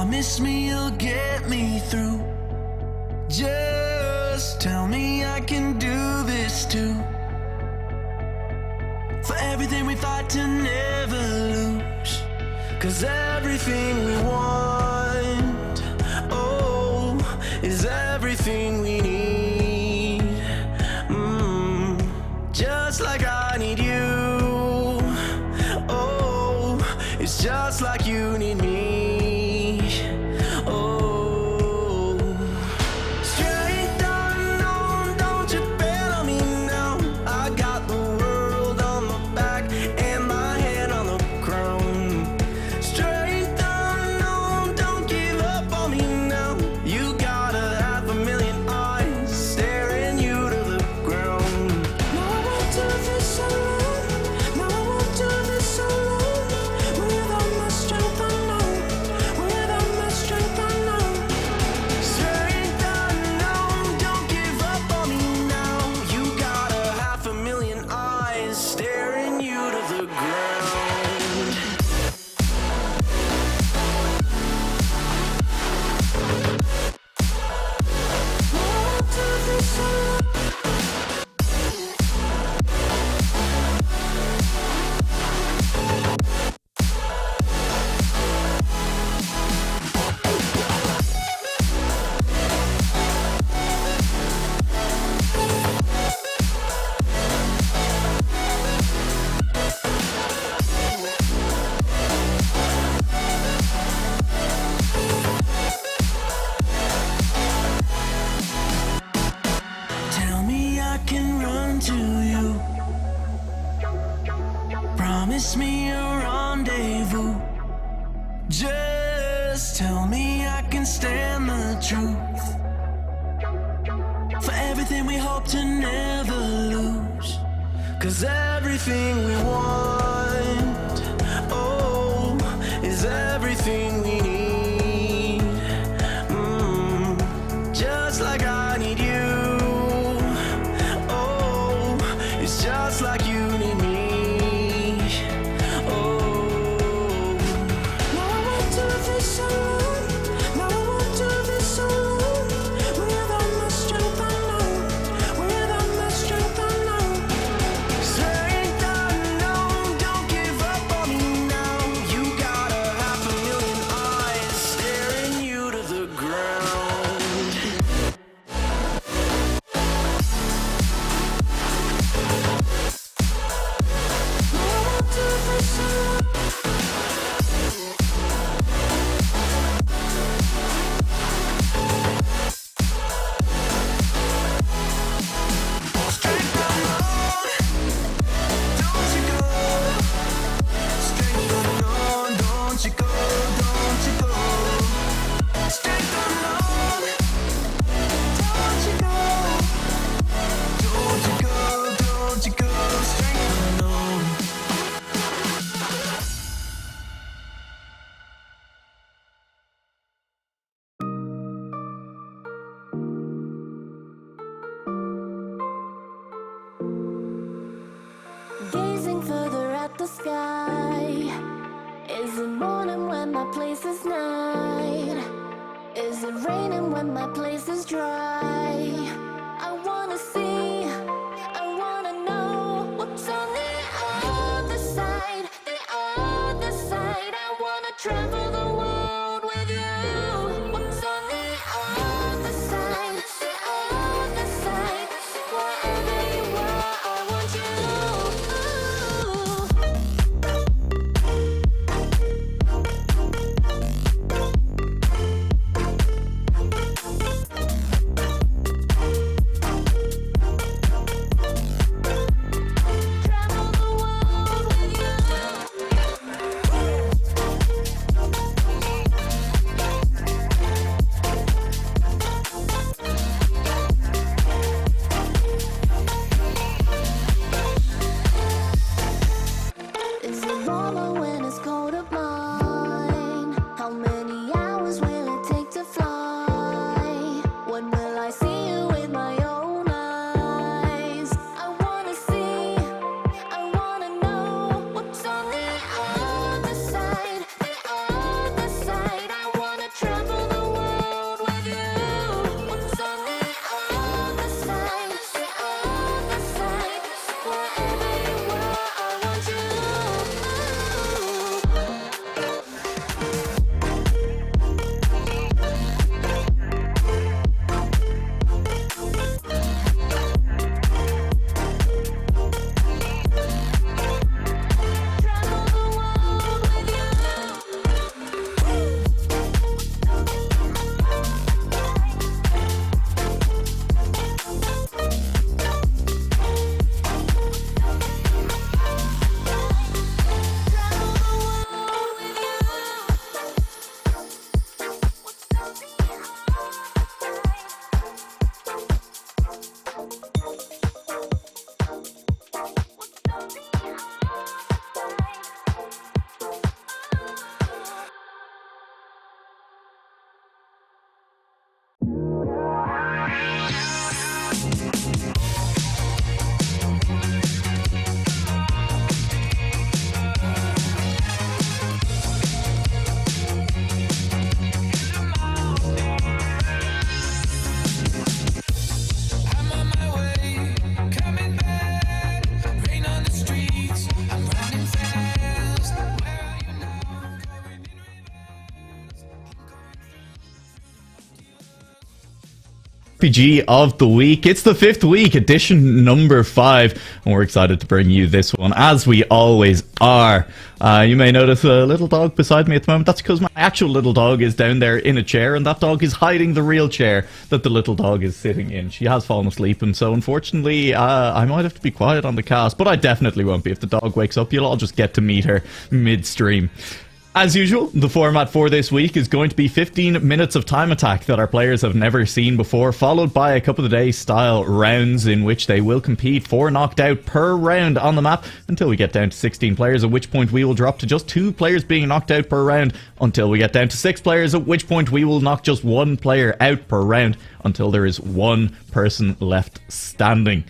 Promise me you'll get me through. Just tell me I can do this too. For everything we fight to never lose. 'Cause everything we want, oh, is everything we need. Just like I need you. Oh, it's just like you need me. Promise me a rendezvous. Just tell me I can stand the truth. For everything we hope to never lose. 'Cause everything we want, oh, is everything we need. Just like I need you. Oh, it's just like you need me. Gazing further at the sky. Is it morning when my place is night? Is it raining when my place is dry? I wanna see, I wanna know what's on the other side, the other side. I wanna travel the world with you. What's on the other side, the other side? Wherever you are, I want you. RPG of the week. It's the 5th week, edition number 5, and we're excited to bring you this one, as we always are. You may notice a little dog beside me at the moment. That's because my actual little dog is down there in a chair, and that dog is hiding the real chair that the little dog is sitting in. She has fallen asleep, and so unfortunately, I might have to be quiet on the cast, but I definitely won't be. If the dog wakes up, you'll all just get to meet her midstream. As usual, the format for this week is going to be 15 minutes of time attack that our players have never seen before, followed by a cup of the day style rounds in which they will compete for knocked out per round on the map until we get down to 16 players, at which point we will drop to just 2 players being knocked out per round until we get down to 6 players, at which point we will knock just 1 player out per round until there is 1 person left standing.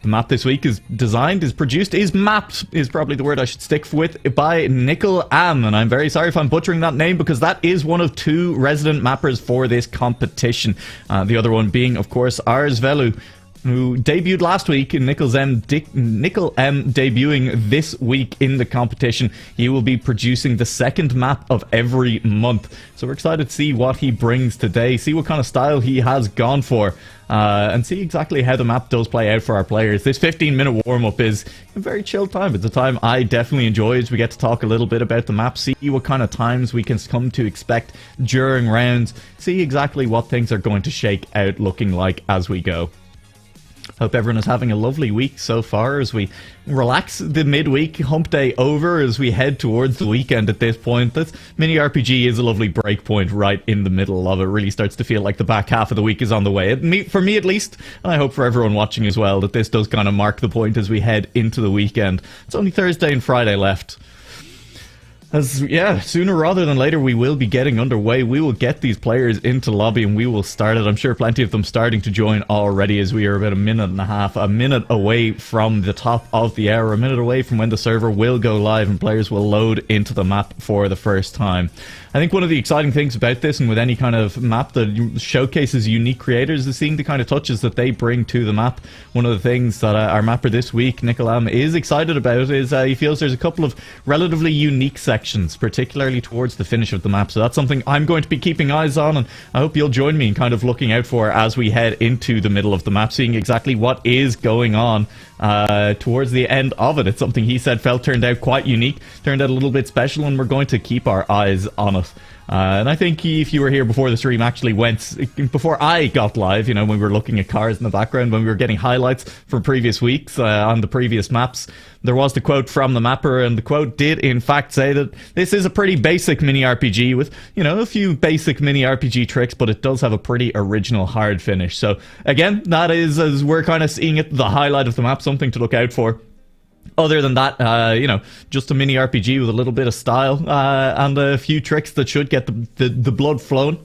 The map this week is designed, is produced, is mapped, is probably the word I should stick with, by NuaLaoch, and I'm very sorry if I'm butchering that name because that is one of 2 resident mappers for this competition. The other one being, of course, Ars Velu, who debuted last week, in Nickel M debuting this week in the competition. He will be producing the 2nd map of every month. So we're excited to see what he brings today, see what kind of style he has gone for, and see exactly how the map does play out for our players. This 15-minute warm-up is a very chill time. It's a time I definitely enjoy as we get to talk a little bit about the map, see what kind of times we can come to expect during rounds, see exactly what things are going to shake out looking like as we go. Hope everyone is having a lovely week so far as we relax the midweek hump day over as we head towards the weekend at this point. This mini RPG is a lovely break point right in the middle of it. Really starts to feel like the back half of the week is on the way. For me at least, and I hope for everyone watching as well, that this does kind of mark the point as we head into the weekend. It's only Thursday and Friday left. Sooner rather than later we will be getting underway. We will get these players into lobby and we will start it. I'm sure plenty of them starting to join already as we are about a minute away from the top of the hour, a minute away from when the server will go live and players will load into the map for the first time. I think one of the exciting things about this, and with any kind of map that showcases unique creators, is seeing the kind of touches that they bring to the map. One of the things that our mapper this week, NuaLaoch, is excited about is he feels there's a couple of relatively unique sections, particularly towards the finish of the map. So that's something I'm going to be keeping eyes on, and I hope you'll join me in kind of looking out for as we head into the middle of the map, seeing exactly what is going on towards the end of it. It's something he said turned out quite unique, turned out a little bit special, and we're going to keep our eyes on it. And I think if you were here before the stream actually went, before I got live, when we were looking at cars in the background, when we were getting highlights from previous weeks on the previous maps, there was the quote from the mapper, and the quote did in fact say that this is a pretty basic mini RPG with, a few basic mini RPG tricks, but it does have a pretty original hard finish. So again, that is, as we're kind of seeing it, the highlight of the map, something to look out for. Other than that, just a mini RPG with a little bit of style and a few tricks that should get the blood flowing.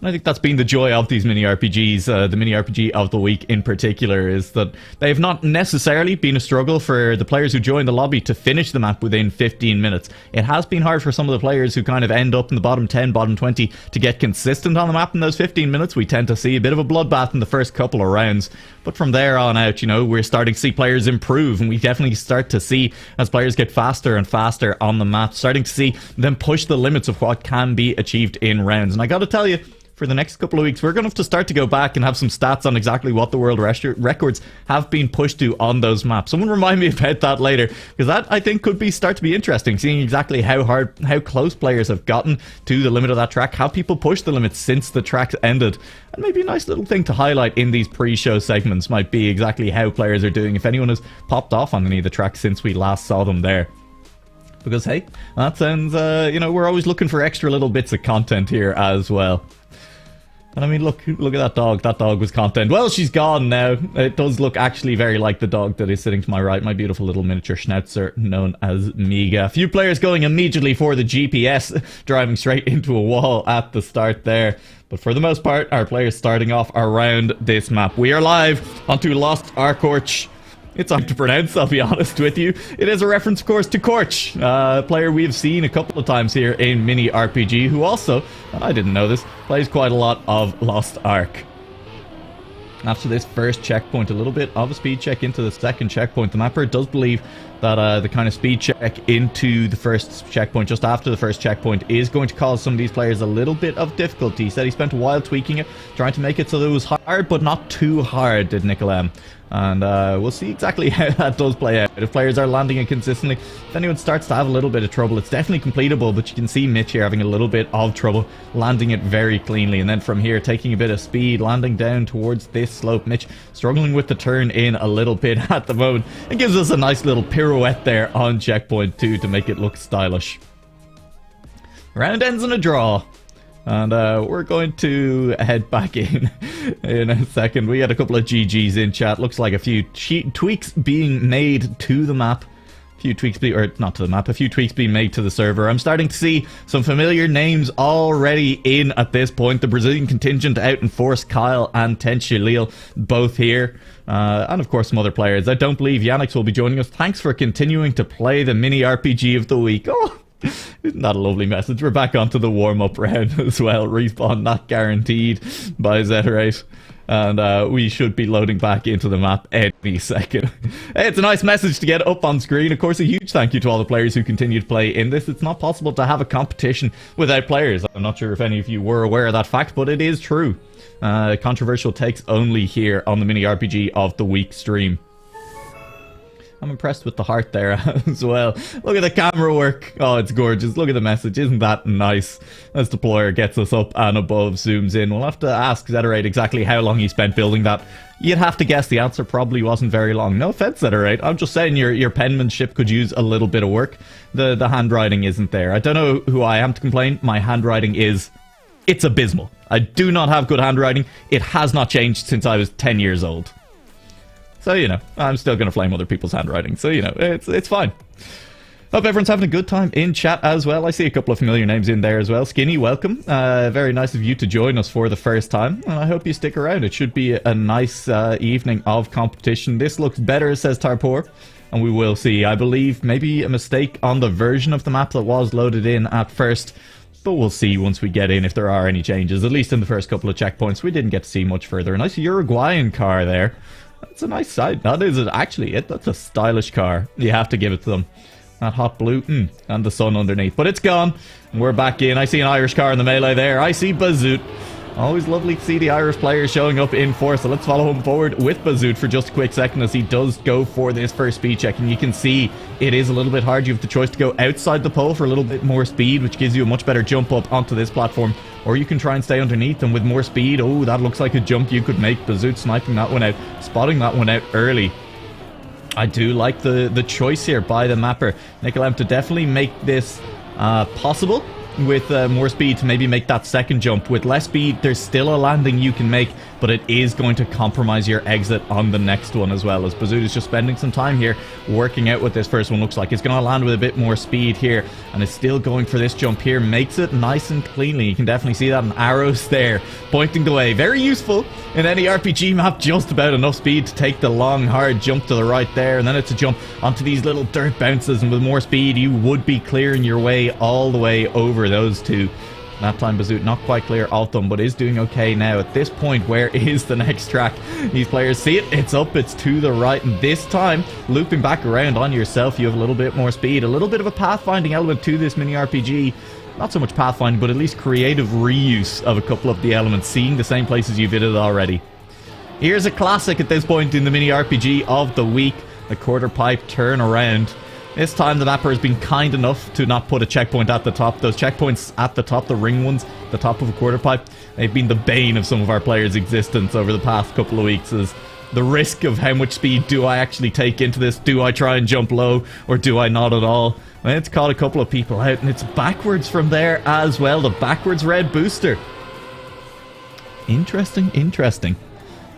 And I think that's been the joy of these mini RPGs, the mini RPG of the week in particular, is that they have not necessarily been a struggle for the players who join the lobby to finish the map within 15 minutes. It has been hard for some of the players who kind of end up in the bottom 10, bottom 20 to get consistent on the map in those 15 minutes. We tend to see a bit of a bloodbath in the first couple of rounds. But from there on out, we're starting to see players improve, and we definitely start to see, as players get faster and faster on the map, starting to see them push the limits of what can be achieved in rounds. And I gotta tell you, for the next couple of weeks, we're going to have to start to go back and have some stats on exactly what the world records have been pushed to on those maps. Someone remind me about that later, because that, I think, could start to be interesting, seeing exactly how close players have gotten to the limit of that track, how people push the limits since the tracks ended. And maybe a nice little thing to highlight in these pre-show segments might be exactly how players are doing, if anyone has popped off on any of the tracks since we last saw them there. Because, hey, that sounds, we're always looking for extra little bits of content here as well. And I mean, look at that dog. That dog was content. Well, she's gone now. It does look actually very like the dog that is sitting to my right. My beautiful little miniature schnauzer known as Miga. A few players going immediately for the GPS, driving straight into a wall at the start there. But for the most part, our players starting off around this map. We are live onto Lost Arcorch. It's hard to pronounce, I'll be honest with you. It is a reference, of course, to Corch, a player we've seen a couple of times here in Mini RPG, who also, I didn't know this, plays quite a lot of Lost Ark. after this first checkpoint. A little bit of a speed check into the second checkpoint. The mapper does believe that the kind of speed check into the first checkpoint, just after the first checkpoint, is going to cause some of these players a little bit of difficulty. He said he spent a while tweaking it, trying to make it so that it was hard, but not too hard, did NuaLaoch. And we'll see exactly how that does play out. If players are landing it consistently, if anyone starts to have a little bit of trouble, it's definitely completable, but you can see Mitch here having a little bit of trouble landing it very cleanly. And then from here, taking a bit of speed, landing down towards this slope. Mitch struggling with the turn in a little bit at the moment. It gives us a nice little pirouette there on checkpoint 2 to make it look stylish. Round ends in a draw. And we're going to head back in a second. We had a couple of GGs in chat. Looks like a few tweaks being made to the map. A few tweaks not to the map, a few tweaks being made to the server. I'm starting to see some familiar names already in at this point. The Brazilian contingent out in force, Kyle and Tenchilil, both here. And of course some other players. I don't believe Yannick's will be joining us. Thanks for continuing to play the mini RPG of the week. Oh! Isn't that a lovely message? We're back onto the warm-up round as well. Respawn not guaranteed by Zeterate. And we should be loading back into the map any second. Hey, it's a nice message to get up on screen. Of course, a huge thank you to all the players who continue to play in this. It's not possible to have a competition without players. I'm not sure if any of you were aware of that fact, but it is true. Controversial takes only here on the Mini RPG of the Week stream. I'm impressed with the heart there as well. Look at the camera work. Oh, it's gorgeous. Look at the message. Isn't that nice? As Deployer gets us up and above, zooms in. We'll have to ask Zeterate exactly how long he spent building that. You'd have to guess the answer probably wasn't very long. No offense, Zeterate. I'm just saying your penmanship could use a little bit of work. The handwriting isn't there. I don't know who I am to complain. My handwriting it's abysmal. I do not have good handwriting. It has not changed since I was 10 years old. So, you know, I'm still going to flame other people's handwriting. So, you know, it's fine. Hope everyone's having a good time in chat as well. I see a couple of familiar names in there as well. Skinny, welcome. Very nice of you to join us for the first time. And I hope you stick around. It should be a nice evening of competition. This looks better, says Tarpor. And we will see. I believe maybe a mistake on the version of the map that was loaded in at first. But we'll see once we get in if there are any changes. At least in the first couple of checkpoints. We didn't get to see much further. A nice Uruguayan car there. That's a nice sight. That is actually it. That's a stylish car. You have to give it to them. That hot blue. And the sun underneath. But it's gone. And we're back in. I see an Irish car in the melee there. I see Bazoot. Always lovely to see the Irish players showing up in force. So let's follow him forward with Bazoot for just a quick second as he does go for this first speed check. And you can see it is a little bit hard. You have the choice to go outside the pole for a little bit more speed, which gives you a much better jump up onto this platform. Or you can try and stay underneath them with more speed. Oh, that looks like a jump you could make. Bazoot sniping that one out, spotting that one out early. I do like the choice here by the mapper. NuaLaoch to definitely make this possible with more speed to maybe make that second jump. With less speed, there's still a landing you can make, but it is going to compromise your exit on the next one as well, as Bazoot is just spending some time here working out what this first one looks like. It's going to land with a bit more speed here, and it's still going for this jump here. Makes it nice and cleanly. You can definitely see that in arrows there pointing the way. Very useful in any RPG map. Just about enough speed to take the long, hard jump to the right there, and then it's a jump onto these little dirt bounces, and with more speed, you would be clearing your way all the way over those two. That time Bazoot not quite clear of them, but is doing okay now. At this point, where is the next track? These players see it, it's up, it's to the right, and this time, looping back around on yourself, you have a little bit more speed. A little bit of a pathfinding element to this mini RPG. Not so much pathfinding, but at least creative reuse of a couple of the elements, seeing the same places you've hit it already. Here's a classic at this point in the mini RPG of the week, the quarter pipe turnaround. This time the mapper has been kind enough to not put a checkpoint at the top. Those checkpoints at the top, the ring ones, the top of a quarter pipe, they've been the bane of some of our players' existence over the past couple of weeks. As the risk of how much speed do I actually take into this? Do I try and jump low, or do I not at all? And it's caught a couple of people out, and it's backwards from there as well. The backwards red booster. Interesting, interesting.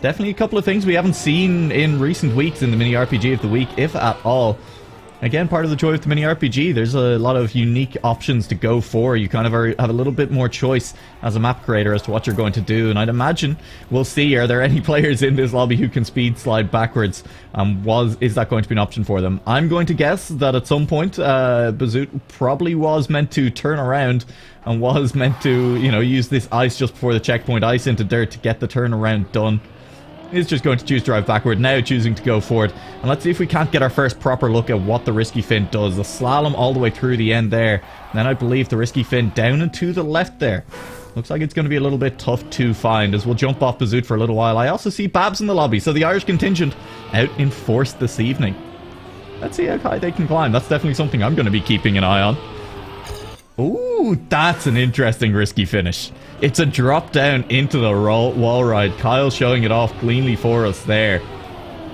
Definitely a couple of things we haven't seen in recent weeks in the mini RPG of the week, if at all. Again, part of the joy of the mini RPG, there's a lot of unique options to go for. You kind of have a little bit more choice as a map creator as to what you're going to do. And I'd imagine we'll see, are there any players in this lobby who can speed slide backwards? Is that going to be an option for them? I'm going to guess that at some point, Bazoot probably was meant to turn around and was meant to, you know, use this ice just before the checkpoint, ice into dirt to get the turnaround done. is just going to choose drive backward, now choosing to go forward. And let's see if we can't get our first proper look at what the risky fin does. The slalom all the way through the end there. Then I believe the risky fin down and to the left there. Looks like it's going to be a little bit tough to find as we'll jump off Bazoot for a little while. I also see Babs in the lobby, so the Irish contingent out in force this evening. Let's see how high they can climb. That's definitely something I'm going to be keeping an eye on. Ooh, that's an interesting risky finish. It's a drop down into the wall ride. Kyle showing it off cleanly for us there.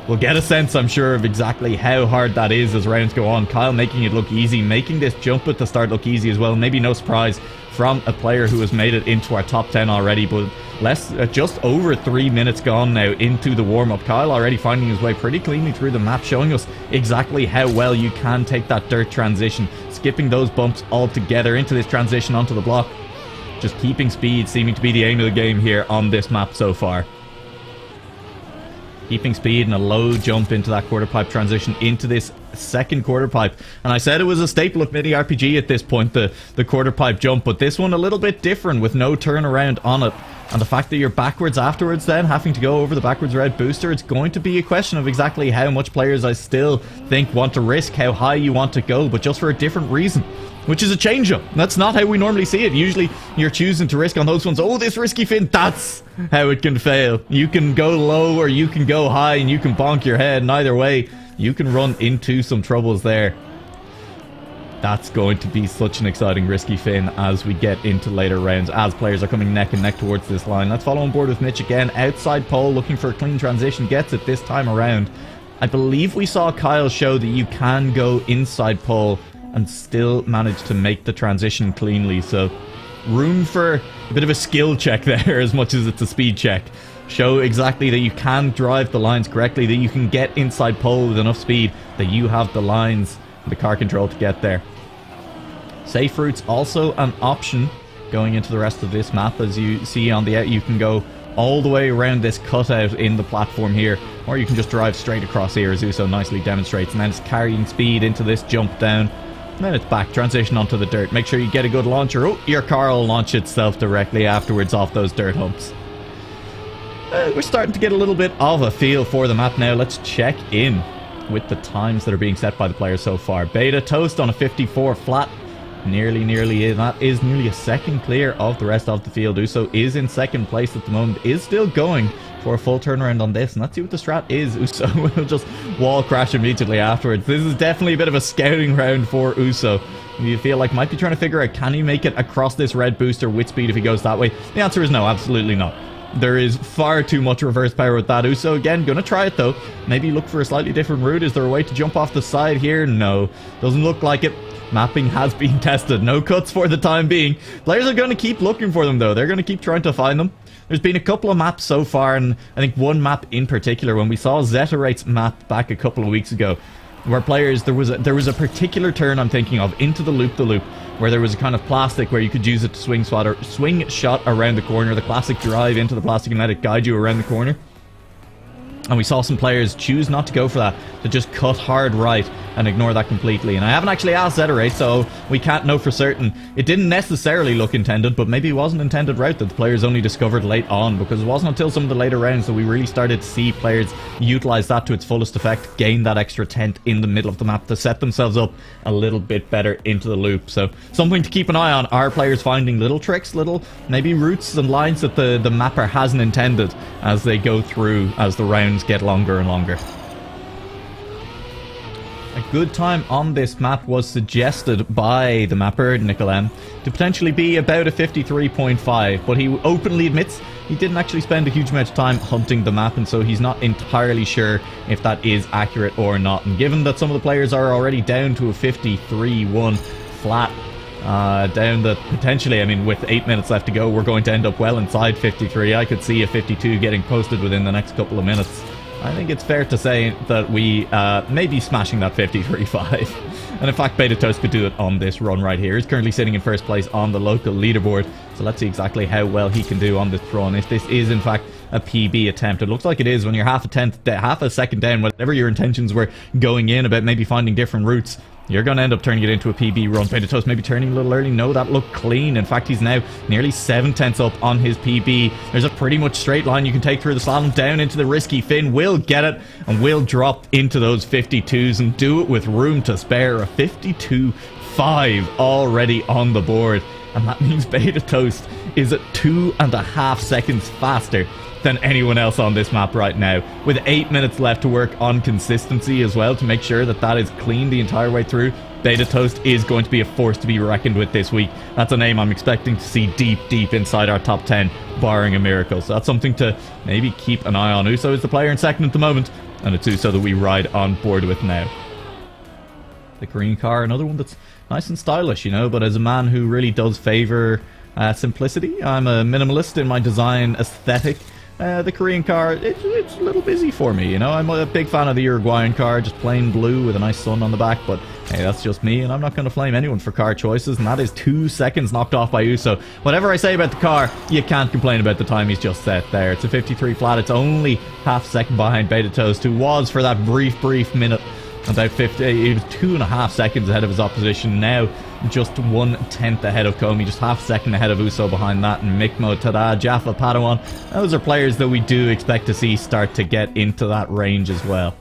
We'll get a sense, I'm sure, of exactly how hard that is as rounds go on. Kyle making it look easy, making this jump at the start look easy as well. Maybe no surprise from a player who has made it into our top 10 already, but just over 3 minutes gone now into the warm-up. Kyle already finding his way pretty cleanly through the map, showing us exactly how well you can take that dirt transition, skipping those bumps altogether into this transition onto the block. Just keeping speed seeming to be the aim of the game here on this map so far. Keeping speed and a low jump into that quarter pipe transition into this second quarter pipe. And I said it was a staple of mini RPG at this point, the quarter pipe jump, but this one a little bit different with no turnaround on it. And the fact that you're backwards afterwards then, having to go over the backwards red booster, it's going to be a question of exactly how much players I still think want to risk, how high you want to go, but just for a different reason. Which is a change-up. That's not how we normally see it. Usually, you're choosing to risk on those ones. Oh, this risky fin, that's how it can fail. You can go low or you can go high and you can bonk your head. And either way, you can run into some troubles there. That's going to be such an exciting risky fin as we get into later rounds, as players are coming neck and neck towards this line. Let's follow on board with Mitch again. Outside pole, looking for a clean transition. Gets it this time around. I believe we saw Kyle show that you can go inside pole and still manage to make the transition cleanly. So room for a bit of a skill check there as much as it's a speed check. Show exactly that you can drive the lines correctly, that you can get inside pole with enough speed, that you have the lines and the car control to get there. Safe routes also an option going into the rest of this map. As you see on the out, you can go all the way around this cutout in the platform here, or you can just drive straight across here, as Uso nicely demonstrates, and then it's carrying speed into this jump down. And then it's back, transition onto the dirt. Make sure you get a good launcher. Oh, your car will launch itself directly afterwards off those dirt humps. We're starting to get a little bit of a feel for the map now. Let's check in with the times that are being set by the players so far. Beta Toast on a 54 flat. Nearly, that is nearly a second clear of the rest of the field. Uso is in second place at the moment, is still going for a full turnaround on this, and let's see what the strat is. Uso will just wall crash immediately afterwards. This is definitely a bit of a scouting round for Uso. You feel like might be trying to figure out, can he make it across this red booster with speed if he goes that way? The answer is no, absolutely not. There is far too much reverse power with that. Uso again, gonna try it though. Maybe look for a slightly different route. Is there a way to jump off the side here? No, doesn't look like it. Mapping has been tested. No cuts for the time being. Players are going to keep looking for them though. They're going to keep trying to find them. There's been a couple of maps so far, and I think one map in particular, when we saw Zeterate's map back a couple of weeks ago, where players, there was a particular turn I'm thinking of into the loop, where there was a kind of plastic where you could use it to swing shot around the corner, the classic drive into the plastic and let it guide you around the corner. And we saw some players choose not to go for that, to just cut hard right and ignore that completely. And I haven't actually asked Zederate, so we can't know for certain. It didn't necessarily look intended, but maybe it was an intended route that the players only discovered late on, because it wasn't until some of the later rounds that we really started to see players utilize that to its fullest effect, gain that extra tent in the middle of the map to set themselves up a little bit better into the loop. So something to keep an eye on. Are players finding little tricks, little maybe routes and lines that the mapper hasn't intended as they go through, as the rounds get longer and longer. A good time on this map was suggested by the mapper, Nickel M, to potentially be about a 53.5, but he openly admits he didn't actually spend a huge amount of time hunting the map, and so he's not entirely sure if that is accurate or not. And given that some of the players are already down to a 53.1 flat, down that potentially, I mean, with 8 minutes left to go, we're going to end up well inside 53. I could see a 52 getting posted within the next couple of minutes. I think it's fair to say that we may be smashing that 53.5. And in fact, Beta Toast could do it on this run right here. He's currently sitting in first place on the local leaderboard. So let's see exactly how well he can do on this run. If this is in fact a PB attempt, it looks like it is when you're half a second down, whatever your intentions were going in about maybe finding different routes. You're going to end up turning it into a PB run. Beta Toast maybe turning a little early. No, that looked clean. In fact, he's now nearly 7/10 up on his PB. There's a pretty much straight line you can take through the slalom down into the risky Finn. Will get it and will drop into those 52s and do it with room to spare. A 52.5 already on the board. And that means Beta Toast is at 2.5 seconds faster than anyone else on this map right now, with 8 minutes left to work on consistency as well to make sure that that is clean the entire way through. Beta Toast is going to be a force to be reckoned with this week. That's a name I'm expecting to see deep inside our top 10, barring a miracle. So that's something to maybe keep an eye on. Uso is the player in second at the moment, and it's Uso that we ride on board with now. The green car, another one that's nice and stylish, you know, but as a man who really does favour simplicity, I'm a minimalist in my design aesthetic. The Korean car, it's a little busy for me, you know. I'm a big fan of the Uruguayan car, just plain blue with a nice sun on the back, but hey, that's just me, and I'm not going to flame anyone for car choices, and that is 2 seconds knocked off by Uso. Whatever I say about the car, you can't complain about the time he's just set there. It's a 53 flat, it's only half a second behind Beta Toast, who was, for that brief minute, about 50, he was 2.5 seconds ahead of his opposition. Now just 1/10 ahead of Comey, just half a second ahead of Uso behind that, and Mikmo, Tada, Jaffa, Padawan, those are players that we do expect to see start to get into that range as well.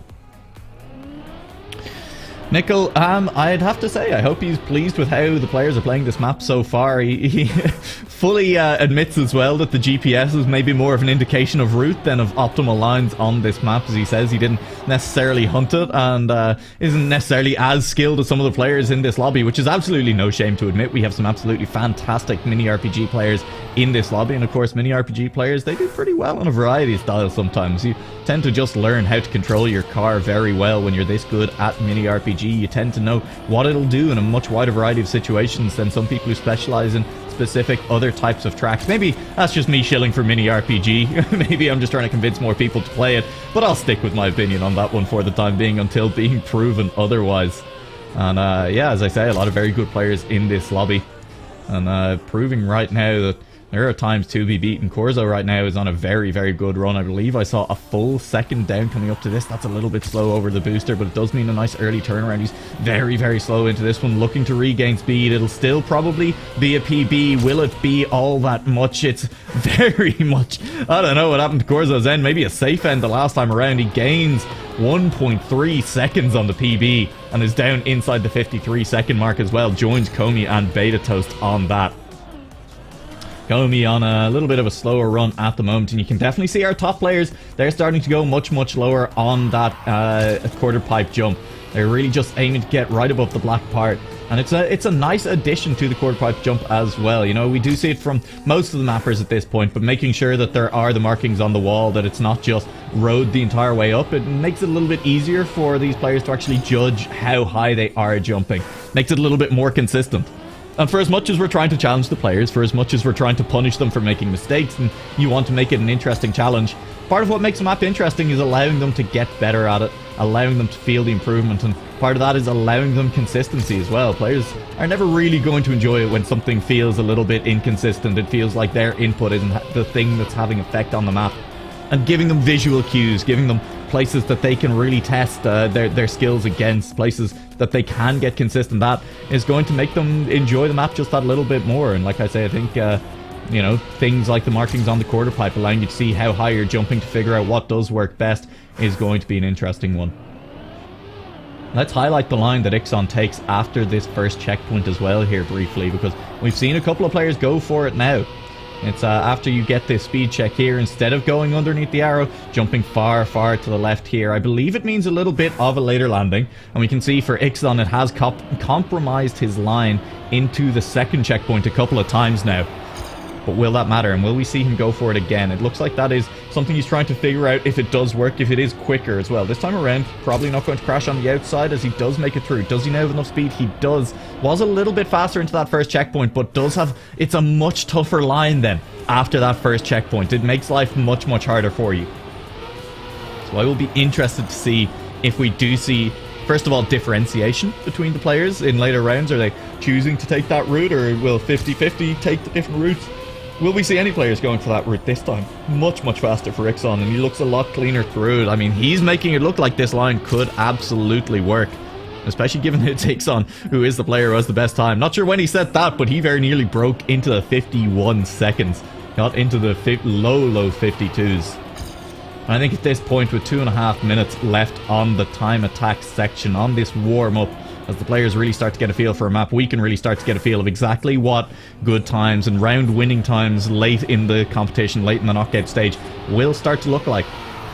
Nickel, I'd have to say, I hope he's pleased with how the players are playing this map so far. He fully admits as well that the GPS is maybe more of an indication of route than of optimal lines on this map. As he says, he didn't necessarily hunt it and isn't necessarily as skilled as some of the players in this lobby, which is absolutely no shame to admit. We have some absolutely fantastic mini RPG players in this lobby, and of course mini RPG players, they do pretty well on a variety of styles sometimes. You tend to just learn how to control your car very well when you're this good at mini RPG. You tend to know what it'll do in a much wider variety of situations than some people who specialize in specific other types of tracks. Maybe that's just me shilling for mini RPG. Maybe I'm just trying to convince more people to play it, but I'll stick with my opinion on that one for the time being until being proven otherwise. And yeah, as I say, a lot of very good players in this lobby, and proving right now that there are times to be beaten. Corzo right now is on a very good run. I believe I saw a full second down coming up to this. That's a little bit slow over the booster, but it does mean a nice early turnaround. He's very slow into this one, looking to regain speed. It'll still probably be a PB. Will it be all that much? It's very much, I don't know what happened to Corzo's end. Maybe a safe end the last time around. He gains 1.3 seconds on the PB and is down inside the 53 second mark as well. Joins Comey and Beta Toast on that. Comey on a little bit of a slower run at the moment, and you can definitely see our top players, they're starting to go much lower on that quarter pipe jump. They're really just aiming to get right above the black part, and it's a nice addition to the quarter pipe jump as well. You know, we do see it from most of the mappers at this point, but making sure that there are the markings on the wall, that it's not just road the entire way up, it makes it a little bit easier for these players to actually judge how high they are jumping. Makes it a little bit more consistent. And for as much as we're trying to challenge the players, for as much as we're trying to punish them for making mistakes, and you want to make it an interesting challenge, part of what makes a map interesting is allowing them to get better at it, allowing them to feel the improvement, and part of that is allowing them consistency as well. Players are never really going to enjoy it when something feels a little bit inconsistent. It feels like their input isn't the thing that's having effect on the map. And giving them visual cues, giving them places that they can really test their skills against, places that they can get consistent, that is going to make them enjoy the map just that little bit more. And like I say, I think you know, things like the markings on the quarter pipe, allowing you to see how high you're jumping to figure out what does work best, is going to be an interesting one. Let's highlight the line that Ixon takes after this first checkpoint as well here briefly, because we've seen a couple of players go for it now. It's after you get this speed check here, instead of going underneath the arrow, jumping far to the left here. I believe it means a little bit of a later landing, and we can see for Ixon it has compromised his line into the second checkpoint a couple of times now. But will that matter, and will we see him go for it again? It looks like that is something he's trying to figure out, if it does work, if it is quicker as well. This time around, probably not going to crash on the outside as he does make it through. Does he now have enough speed? He does. Was a little bit faster into that first checkpoint, but does have... It's a much tougher line then after that first checkpoint. It makes life much harder for you. So I will be interested to see if we do see, first of all, differentiation between the players in later rounds. Are they choosing to take that route, or will 50-50 take the different routes? Will we see any players going for that route this time? Much faster for Ixon, and he looks a lot cleaner through it. I mean, he's making it look like this line could absolutely work. especially given that it takes on who is the player who has the best time. Not sure when he set that, but he very nearly broke into the 51 seconds. Got into the low 52s. I think at this point, with 2.5 minutes left on the time attack section, on this warm-up, as the players really start to get a feel for a map, we can really start to get a feel of exactly what good times and round-winning times late in the competition, late in the knockout stage, will start to look like.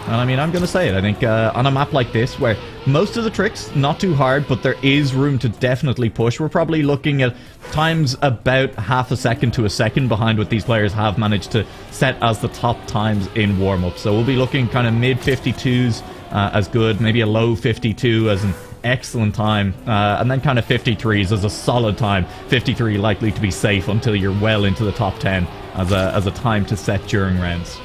And I mean, I'm going to say it. I think on a map like this, where most of the tricks, not too hard, but there is room to definitely push, we're probably looking at times about half a second to a second behind what these players have managed to set as the top times in warm-up. So we'll be looking kind of mid-52s as good, maybe a low 52 as an excellent time, and then kind of 53s as a solid time. 53 likely to be safe until you're well into the top 10 as a time to set during rounds.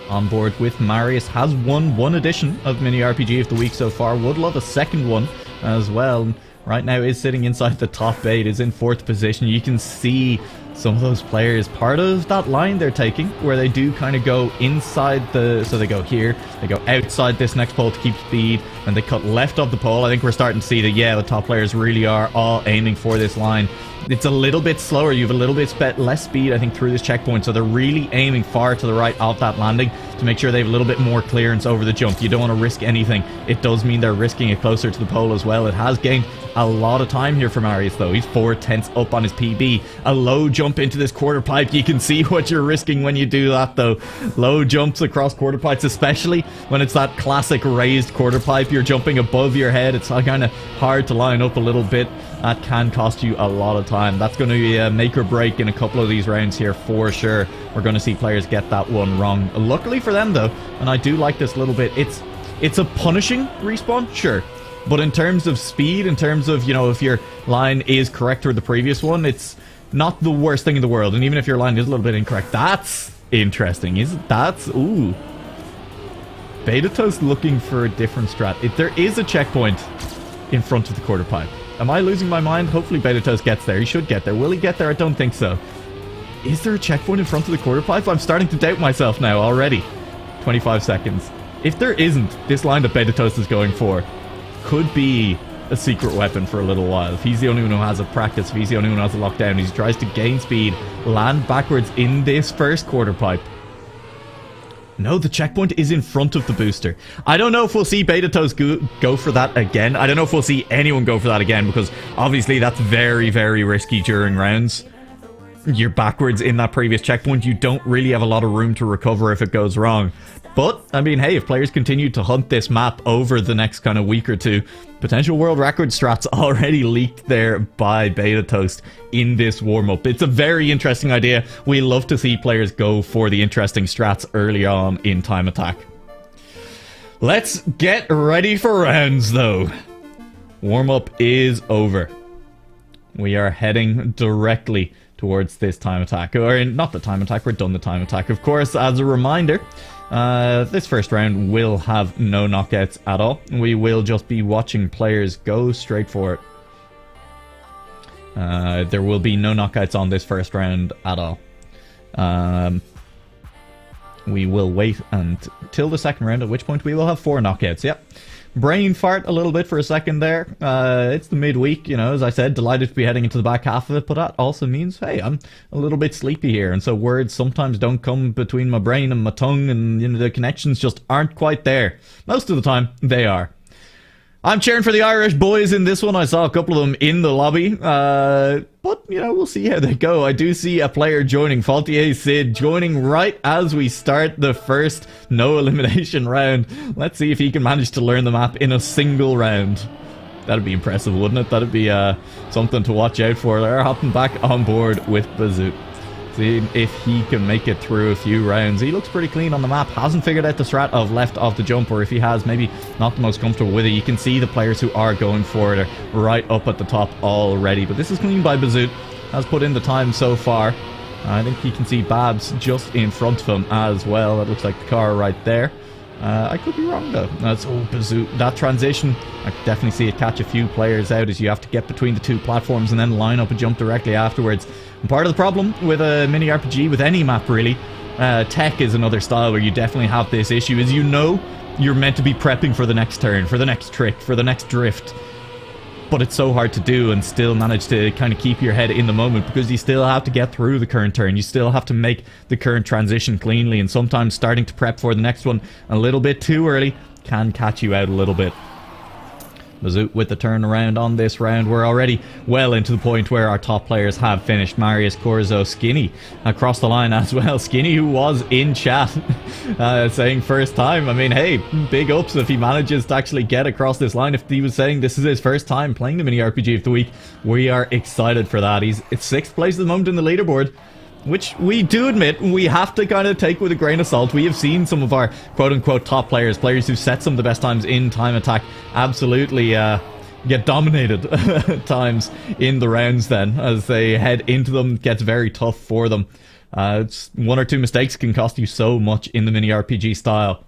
On board with Marius, has won one edition of Mini RPG of the week so far. Would love a second one as well. Right now is sitting inside the top 8, is in 4th position. You can see some of those players, part of that line they're taking, where they do kind of go inside so they go here, they go outside this next pole to keep speed, and they cut left of the pole. I think we're starting to see that, yeah, the top players really are all aiming for this line. It's a little bit slower, you have a little bit less speed, I think, through this checkpoint, so they're really aiming far to the right of that landing to make sure they have a little bit more clearance over the jump. You don't want to risk anything. It does mean they're risking it closer to the pole as well. It has gained a lot of time here for Marius, though. He's 4/10 up on his PB. A low jump into this quarter pipe. You can see what you're risking when you do that, though. Low jumps across quarter pipes, especially when it's that classic raised quarter pipe. You're jumping above your head. It's kind of hard to line up a little bit. That can cost you a lot of time. That's going to be a make or break in a couple of these rounds here for sure. We're going to see players get that one wrong. Luckily for them, though, and I do like this a little bit, it's a punishing respawn, sure. But in terms of speed, in terms of, you know, if your line is correct or the previous one, it's not the worst thing in the world. And even if your line is a little bit incorrect, that's interesting, isn't it? That's, ooh. Beta Toast looking for a different strat. There is a checkpoint in front of the quarter pipe. Am I losing my mind? Hopefully Beta Toast gets there. He should get there. Will he get there? I don't think so. Is there a checkpoint in front of the quarter pipe? I'm starting to doubt myself now already. 25 seconds. If there isn't, this line that Beta Toast is going for could be a secret weapon for a little while. If he's the only one who has a practice, if he's the only one who has a lockdown, he tries to gain speed, land backwards in this first quarter pipe. No, the checkpoint is in front of the booster. I don't know if we'll see Beta Toast go for that again. I don't know if we'll see anyone go for that again, because obviously that's very, very risky during rounds. You're backwards in that previous checkpoint. You don't really have a lot of room to recover if it goes wrong. But, I mean, hey, if players continue to hunt this map over the next kind of week or two, potential world record strats already leaked there by Beta Toast in this warm-up. It's a very interesting idea. We love to see players go for the interesting strats early on in Time Attack. Let's get ready for rounds, though. Warm-up is over. We are heading directly towards this Time Attack. Or not the Time Attack, we're done the Time Attack. Of course, as a reminder, this first round will have no knockouts at all. We will just be watching players go straight for it. There will be no knockouts on this first round at all. We will wait until the second round, at which point we will have 4 knockouts. Yep. Brain fart a little bit for a second there. It's the midweek, you know, as I said, delighted to be heading into the back half of it, but that also means, hey, I'm a little bit sleepy here, and so words sometimes don't come between my brain and my tongue, and, you know, the connections just aren't quite there. Most of the time, they are. I'm cheering for the Irish boys in this one. I saw a couple of them in the lobby, but, you know, we'll see how they go. I do see a player joining, Faultier Sid, joining right as we start the first no elimination round. Let's see if he can manage to learn the map in a single round. That'd be impressive, wouldn't it? That'd be something to watch out for. They're hopping back on board with Bazoo. See if he can make it through a few rounds. He looks pretty clean on the map. Hasn't figured out the strat of left of the jump, or if he has, maybe not the most comfortable with it. You can see the players who are going for it are right up at the top already. But this is clean by Bazoo. Has put in the time so far. I think you can see Babs just in front of him as well. That looks like the car right there. I could be wrong though. That's Bazoo. That transition, I could definitely see it catch a few players out, as you have to get between the two platforms and then line up a jump directly afterwards. And part of the problem with a mini RPG, with any map really, tech is another style where you definitely have this issue, is, you know, you're meant to be prepping for the next turn, for the next trick, for the next drift. But it's so hard to do and still manage to kind of keep your head in the moment, because you still have to get through the current turn. You still have to make the current transition cleanly, and sometimes starting to prep for the next one a little bit too early can catch you out a little bit. Mazout with the turnaround on this round. We're already well into the point where our top players have finished. Marius, Corzo, Skinny across the line as well. Skinny, who was in chat saying first time. I mean, hey, big ups if he manages to actually get across this line. If he was saying this is his first time playing the mini RPG of the week, we are excited for that. It's 6th place at the moment in the leaderboard, which we do admit we have to kind of take with a grain of salt. We have seen some of our quote-unquote top players who've set some of the best times in Time Attack, absolutely get dominated at times in the rounds then. As they head into them, it gets very tough for them. It's 1 or 2 mistakes can cost you so much in the mini RPG style.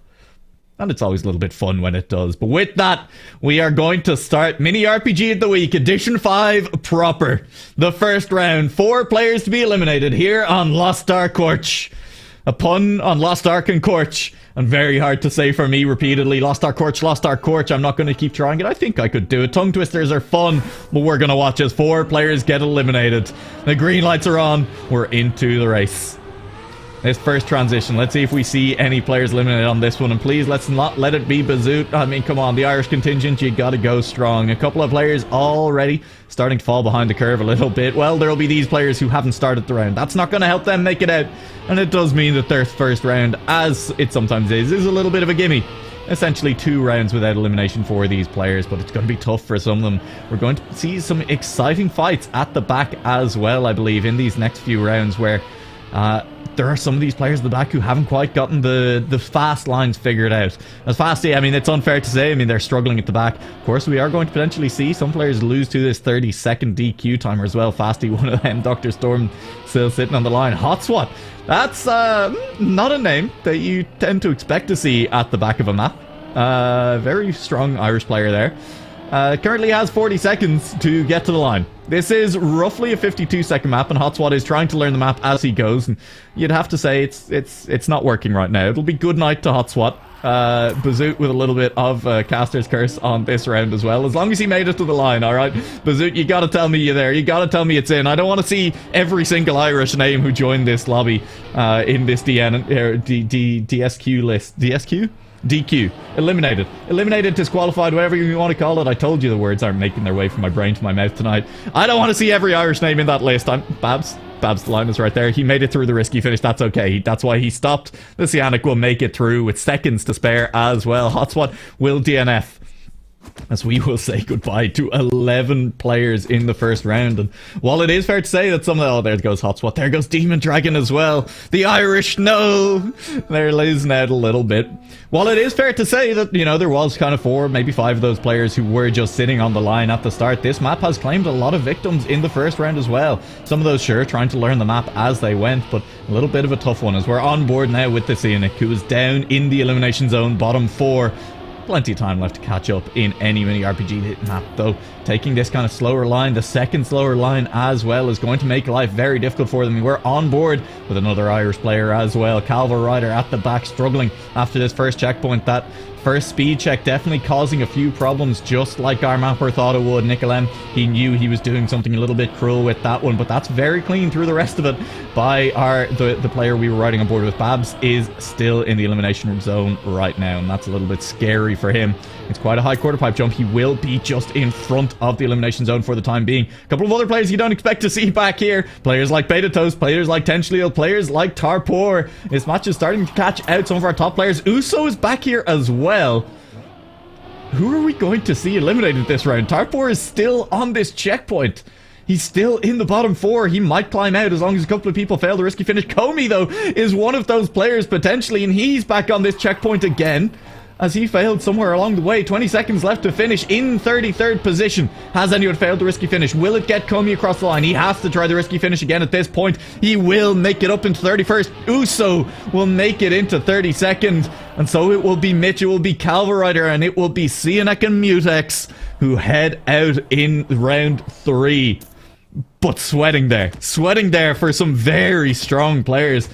And it's always a little bit fun when it does. But with that, we are going to start Mini RPG of the Week, Edition 5 proper. The first round, 4 players to be eliminated here on Lost Ark Corch. A pun on Lost Ark and Corch. And very hard to say for me repeatedly. Lost Ark Corch, Lost Ark Corch. I'm not going to keep trying it. I think I could do it. Tongue twisters are fun, but we're going to watch as 4 players get eliminated. The green lights are on. We're into the race. This first transition, let's see if we see any players eliminated on this one, and please let's not let it be Bazoot. I mean, come on, the Irish contingent, you gotta go strong. A couple of players already starting to fall behind the curve a little bit. Well, there'll be these players who haven't started the round. That's not going to help them make it out, and it does mean that their first round, as it sometimes is a little bit of a gimme. Essentially 2 rounds without elimination for these players, but it's going to be tough for some of them. We're going to see some exciting fights at the back as well, I believe, in these next few rounds, where there are some of these players at the back who haven't quite gotten the fast lines figured out. As Fasty, I mean, it's unfair to say. I mean, they're struggling at the back. Of course, we are going to potentially see some players lose to this 30-second DQ timer as well. Fasty, one of them. Dr. Storm still sitting on the line. Hotswat. That's not a name that you tend to expect to see at the back of a map. Very strong Irish player there. Currently has 40 seconds to get to the line. This is roughly a 52-second map, and Hotswat is trying to learn the map as he goes, and you'd have to say it's not working right now. It'll be good night to Hotswat. Bazoot with a little bit of Caster's Curse on this round as well, as long as he made it to the line. Alright, Bazoot, you gotta tell me you're there. You gotta tell me it's in. I don't want to see every single Irish name who joined this lobby in this DSQ list. DSQ? DQ. Eliminated, disqualified, whatever you want to call it. I told you the words aren't making their way from my brain to my mouth tonight. I don't want to see every Irish name in that list. Babs, the line is right there. He made it through the risky finish. That's okay. That's why he stopped. The Cyanic will make it through with seconds to spare as well. Hotswat will DNF, as we will say goodbye to 11 players in the first round. And while it is fair to say that some of the... Oh, there goes Hotswat. There goes Demon Dragon as well. The Irish, no! They're losing out a little bit. While it is fair to say that, you know, there was kind of 4, maybe 5 of those players who were just sitting on the line at the start, this map has claimed a lot of victims in the first round as well. Some of those, sure, trying to learn the map as they went, but a little bit of a tough one as we're on board now with the Cyanic, who is down in the elimination zone, bottom 4. Plenty of time left to catch up in any mini RPG map, though. Taking this kind of slower line, the second slower line as well, is going to make life very difficult for them. We're on board with another Irish player as well. Calvo Ryder at the back, struggling after this first checkpoint. That first speed check definitely causing a few problems, just like our mapper thought it would. Nicolem, he knew he was doing something a little bit cruel with that one, but that's very clean through the rest of it by the player we were riding on board with. Babs is still in the elimination zone right now, and that's a little bit scary for him. It's quite a high quarter pipe jump. He will be just in front of the elimination zone for the time being. A couple of other players you don't expect to see back here. Players like Beta Toast, players like Tenchleal, players like Tarpor. This match is starting to catch out some of our top players. Uso is back here as well. Who are we going to see eliminated this round? Tarpor is still on this checkpoint. He's still in the bottom 4. He might climb out as long as a couple of people fail the risky finish. Komi, though, is one of those players potentially, and he's back on this checkpoint again, as he failed somewhere along the way. 20 seconds left to finish in 33rd position. Has anyone failed the risky finish? Will it get Komi across the line? He has to try the risky finish again at this point. He will make it up into 31st. Uso will make it into 32nd. And so it will be Mitch, it will be Calvarider, and it will be Cyanic and Mutex who head out in round 3. but sweating there for some very strong players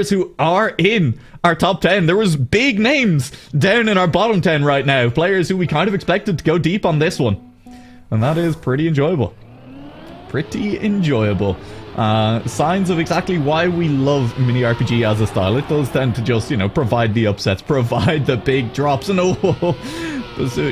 who are in our top 10. There was big names down in our bottom 10 right now, players who we kind of expected to go deep on this one, and that is pretty enjoyable. Signs of exactly why we love mini RPG as a style. It does tend to just, you know, provide the upsets, provide the big drops, and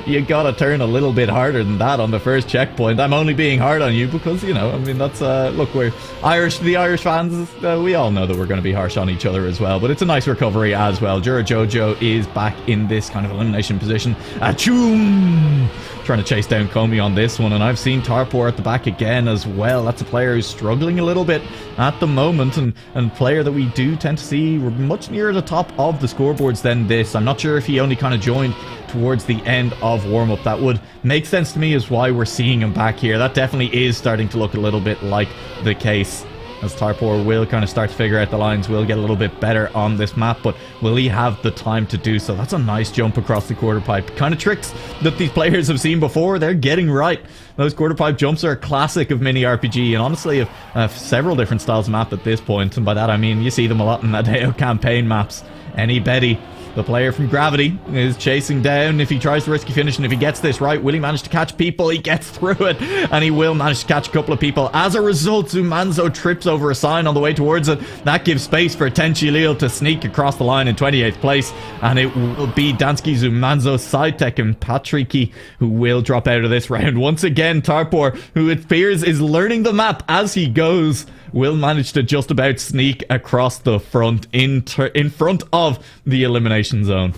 you gotta turn a little bit harder than that on the first checkpoint. I'm only being hard on you because, you know, I mean, that's, look, we're Irish, the Irish fans, we all know that we're going to be harsh on each other as well, but it's a nice recovery as well. Jura Jojo is back in this kind of elimination position. Achoo! Trying to chase down Comey on this one, and I've seen Tarpor at the back again as well. That's a player who's struggling a little bit at the moment, and player that we do tend to see much nearer the top of the scoreboards than this. I'm not sure if he only kind of joined towards the end of warm-up. That would make sense to me as why we're seeing him back here. That definitely is starting to look a little bit like the case, as Tarpor will kind of start to figure out the lines, will get a little bit better on this map, but will he have the time to do so? That's a nice jump across the quarter pipe. Kind of tricks that these players have seen before, they're getting right. Those quarter pipe jumps are a classic of mini RPG, and honestly of several different styles of map at this point, and by that I mean you see them a lot in Adeo campaign maps. Any Betty, the player from Gravity, is chasing down. If he tries the risky finish, and if he gets this right, will he manage to catch people? He gets through it, and he will manage to catch a couple of people. As a result, Zumanzo trips over a sign on the way towards it. That gives space for Tenchi to sneak across the line in 28th place, and it will be Dansky, Zumanzo, Sidetech, and Patricky who will drop out of this round. Once again, Tarpor, who it appears is learning the map as he goes, will manage to just about sneak across the front in front of the elimination zone.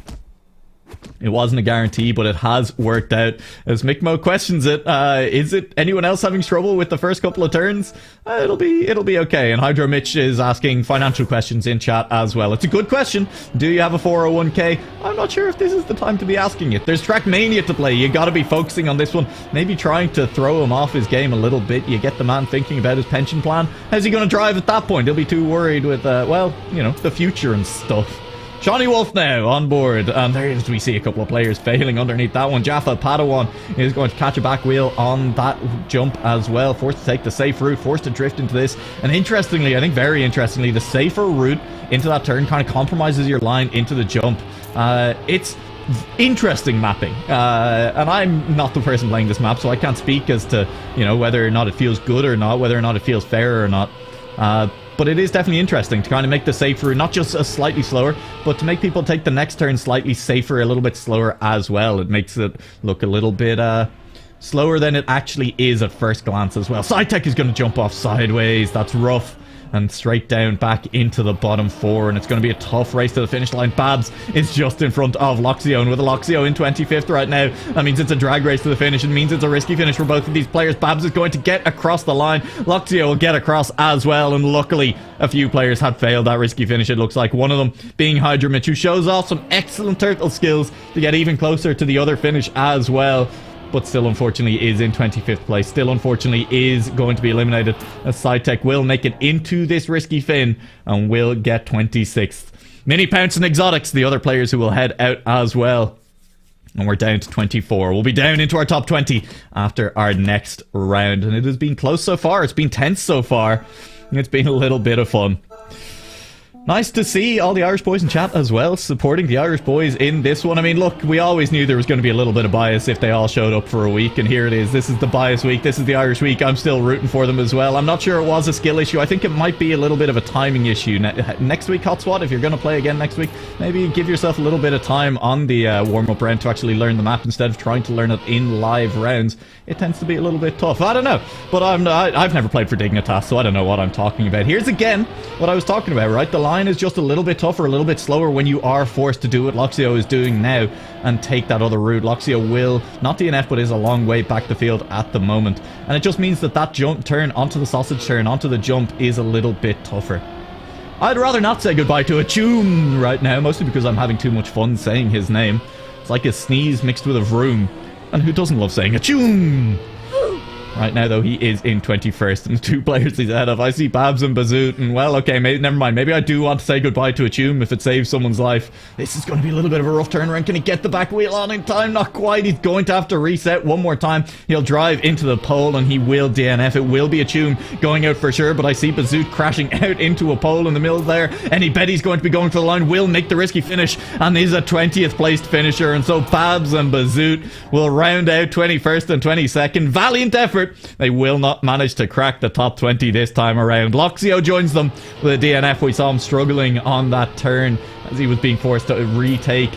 It wasn't a guarantee, but it has worked out. As Mikmo questions it, is it anyone else having trouble with the first couple of turns? It'll be okay. And Hydro Mitch is asking financial questions in chat as well. It's a good question. Do you have a 401k? I'm not sure if this is the time to be asking it. There's Trackmania to play. You got to be focusing on this one. Maybe trying to throw him off his game a little bit. You get the man thinking about his pension plan. How's he going to drive at that point? He'll be too worried with, well, you know, the future and stuff. Shawnee Wolf now on board, and there we see a couple of players failing underneath that one. Jaffa Padawan is going to catch a back wheel on that jump as well, forced to take the safe route, forced to drift into this, and interestingly, I think very interestingly, the safer route into that turn kind of compromises your line into the jump. It's interesting mapping, and I'm not the person playing this map, so I can't speak as to, you know, whether or not it feels good or not, whether or not it feels fair or not. But it is definitely interesting to kind of make the safe route not just a slightly slower, but to make people take the next turn slightly safer, a little bit slower as well. It makes it look a little bit slower than it actually is at first glance as well. Sidetech is going to jump off sideways. That's rough. And straight down back into the bottom four, and it's going to be a tough race to the finish line. Babs is just in front of Loxio, and with a Loxio in 25th right now, that means it's a drag race to the finish. It means it's a risky finish for both of these players. Babs is going to get across the line. Loxio will get across as well, and luckily a few players had failed that risky finish. It looks like one of them being Hydramich, who shows off some excellent turtle skills to get even closer to the other finish as well. But still unfortunately is in 25th place. Still unfortunately is going to be eliminated, as Sidetech will make it into this risky fin and will get 26th. Mini Pounce and Exotics, the other players who will head out as well. And we're down to 24. We'll be down into our top 20 after our next round. And it has been close so far. It's been tense so far. It's been a little bit of fun. Nice to see all the Irish boys in chat as well, supporting the Irish boys in this one. I mean, look, we always knew there was going to be a little bit of bias if they all showed up for a week, and here it is. This is the bias week. This is the Irish week. I'm still rooting for them as well. I'm not sure it was a skill issue. I think it might be a little bit of a timing issue. Next week, Hotswat, if you're going to play again next week, maybe give yourself a little bit of time on the warm-up round to actually learn the map instead of trying to learn it in live rounds. It tends to be a little bit tough. I don't know, but I've never played for Dignitas, so I don't know what I'm talking about. Here's again what I was talking about, right? The line is just a little bit tougher, a little bit slower when you are forced to do what Loxio is doing now and take that other route. Loxio will not DNF, but is a long way back the field at the moment, and it just means that that jump turn onto the sausage turn onto the jump is a little bit tougher. I'd rather not say goodbye to Achum right now, mostly because I'm having too much fun saying his name. It's like a sneeze mixed with a vroom, and who doesn't love saying Achum? Right now, though, he is in 21st, and the 2 players he's ahead of, I see Babs and Bazoot, and well, okay, never mind. Maybe I do want to say goodbye to Achum if it saves someone's life. This is going to be a little bit of a rough turnaround. Can he get the back wheel on in time? Not quite. He's going to have to reset one more time. He'll drive into the pole, and he will DNF. It will be Achum going out for sure, but I see Bazoot crashing out into a pole in the middle there, and he bet he's going to be going for the line, will make the risky finish, and is a 20th placed finisher, and so Babs and Bazoot will round out 21st and 22nd. Valiant effort. They will not manage to crack the top 20 this time around. Loxio joins them with a DNF. We saw him struggling on that turn as he was being forced to retake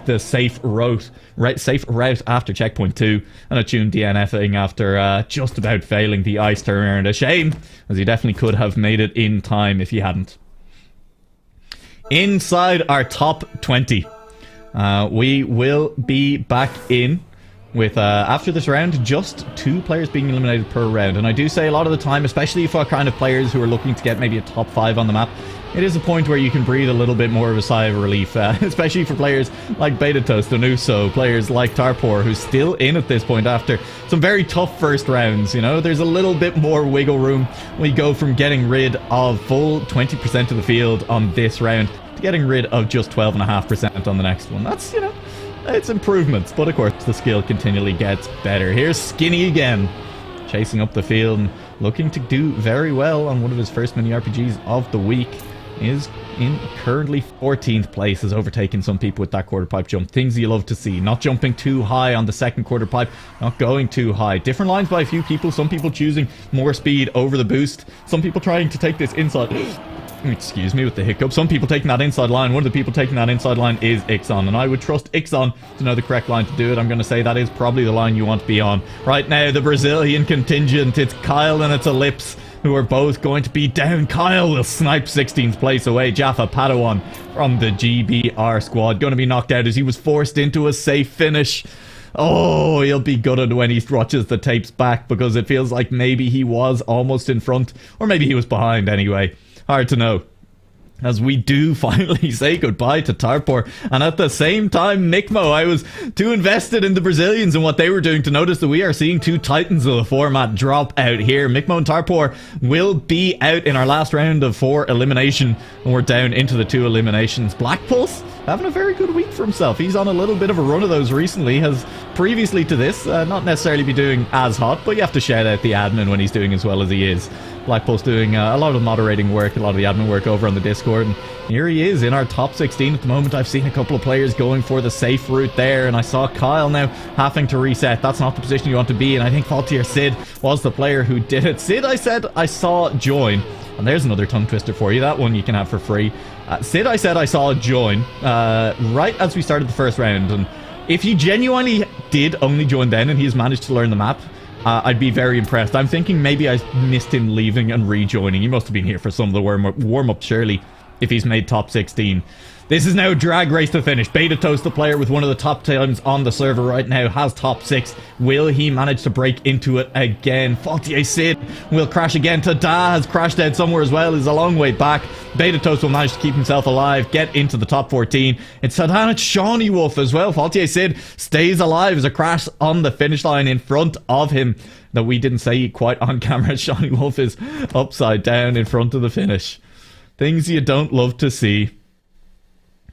the safe route after checkpoint 2, and Achum DNFing after just about failing the ice turnaround. A shame, as he definitely could have made it in time if he hadn't. Inside our top 20, we will be back in with, after this round, just 2 players being eliminated per round. And I do say a lot of the time, especially for kind of players who are looking to get maybe a top 5 on the map, it is a point where you can breathe a little bit more of a sigh of relief, especially for players like Betatoast and Uso, players like Tarpor, who's still in at this point after some very tough first rounds. You know, there's a little bit more wiggle room. We go from getting rid of full 20% of the field on this round to getting rid of just 12.5% on the next one. That's, you know, it's improvements, but of course the skill continually gets better. Here's Skinny again, chasing up the field and looking to do very well on one of his first mini RPGs of the week. Is in currently 14th place, has overtaken some people with that quarter pipe jump. Things you love to see. Not jumping too high on the second quarter pipe, not going too high. Different lines by a few people. Some people choosing more speed over the boost. Some people trying to take this inside... Excuse me with the hiccup. Some people taking that inside line. One of the people taking that inside line is Ixon, and I would trust Ixon to know the correct line to do it. I'm going to say that is probably the line you want to be on. Right now, the Brazilian contingent, it's Kyle and it's Ellipse, who are both going to be down. Kyle will snipe 16th place away. Jaffa Padawan from the GBR squad going to be knocked out as he was forced into a safe finish. Oh, he'll be gutted when he watches the tapes back, because it feels like maybe he was almost in front, or maybe he was behind anyway. Hard to know. As we do finally say goodbye to Tarpor, and at the same time, Mikmo, I was too invested in the Brazilians and what they were doing to notice that we are seeing 2 titans of the format drop out here. Mikmo and Tarpor will be out in our last round of 4 elimination, and we're down into the 2 eliminations. Black Pulse having a very good week for himself. He's on a little bit of a run of those recently, has previously to this not necessarily be doing as hot, but you have to shout out the admin when he's doing as well as he is. Black Pulse doing a lot of moderating work, a lot of the admin work over on the Discord, and here he is in our top 16 at the moment. I've seen a couple of players going for the safe route there, and I saw Kyle now having to reset. That's not the position you want to be in. I think Faultier Sid was the player who did it. Sid, I said I saw join, and there's another tongue twister for you. That one you can have for free. Sid, I said I saw join right as we started the first round, and if he genuinely did only join then and he's managed to learn the map, I'd be very impressed. I'm thinking maybe I missed him leaving and rejoining. He must have been here for some of the warm-up surely, if he's made top 16. This is now a drag race to finish. Betatoast, the player with one of the top times on the server right now, has top 6. Will he manage to break into it again? Faultier Sid will crash again. Tada has crashed out somewhere as well. Is a long way back. Betatoast will manage to keep himself alive, get into the top 14. It's Tada and it's Shawnee Wolf as well. Faultier Sid stays alive as a crash on the finish line in front of him. That we didn't say quite on camera. Shawnee Wolf is upside down in front of the finish. Things you don't love to see.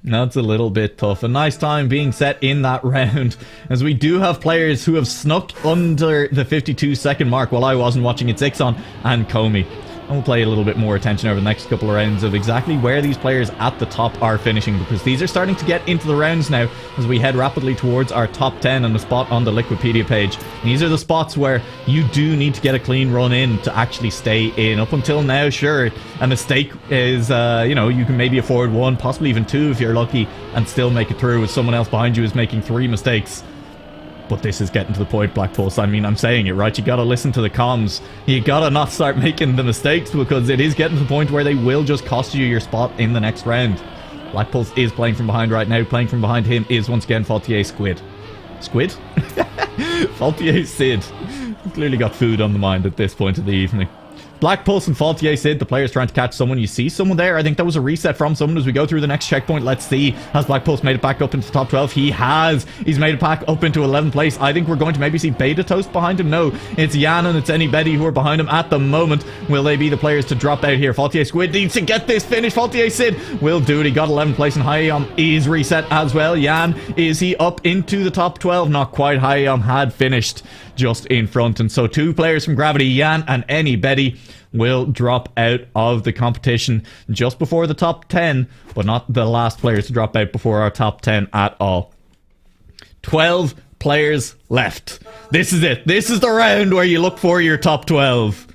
That's a little bit tough. A nice time being set in that round, as we do have players who have snuck under the 52-second mark while I wasn't watching. It's Ixon and Comey. And we'll play a little bit more attention over the next couple of rounds of exactly where these players at the top are finishing, because these are starting to get into the rounds now as we head rapidly towards our top 10 and the spot on the Liquipedia page. And these are the spots where you do need to get a clean run in to actually stay in. Up until now, sure, a mistake is, you know, you can maybe afford 1, possibly even 2 if you're lucky, and still make it through, as someone else behind you is making 3 mistakes. But this is getting to the point, Black Pulse. I mean, I'm saying it, right? You gotta listen to the comms. You gotta not start making the mistakes, because it is getting to the point where they will just cost you your spot in the next round. Black Pulse is playing from behind right now. Playing from behind him is once again Faultier Squid. Squid? Faultier Sid. Clearly got food on the mind at this point of the evening. Black Pulse and Faultier Sid, the players trying to catch someone. You see someone there. I think that was a reset from someone as we go through the next checkpoint. Let's see. Has Black Pulse made it back up into the top 12? He has. He's made it back up into 11th place. I think we're going to maybe see Beta Toast behind him. No, it's Jan and it's Anybody who are behind him at the moment. Will they be the players to drop out here? Faultier Squid needs to get this finish. Faultier Sid will do it. He got 11th place, and Hayam is reset as well. Jan, is he up into the top 12? Not quite. Hayam had finished just in front, and so 2 players from Gravity, Jan and Anybody, will drop out of the competition just before the top 10, but not the last players to drop out before our top 10 at all. 12 players left. This is it. This is the round where you look for your top 12.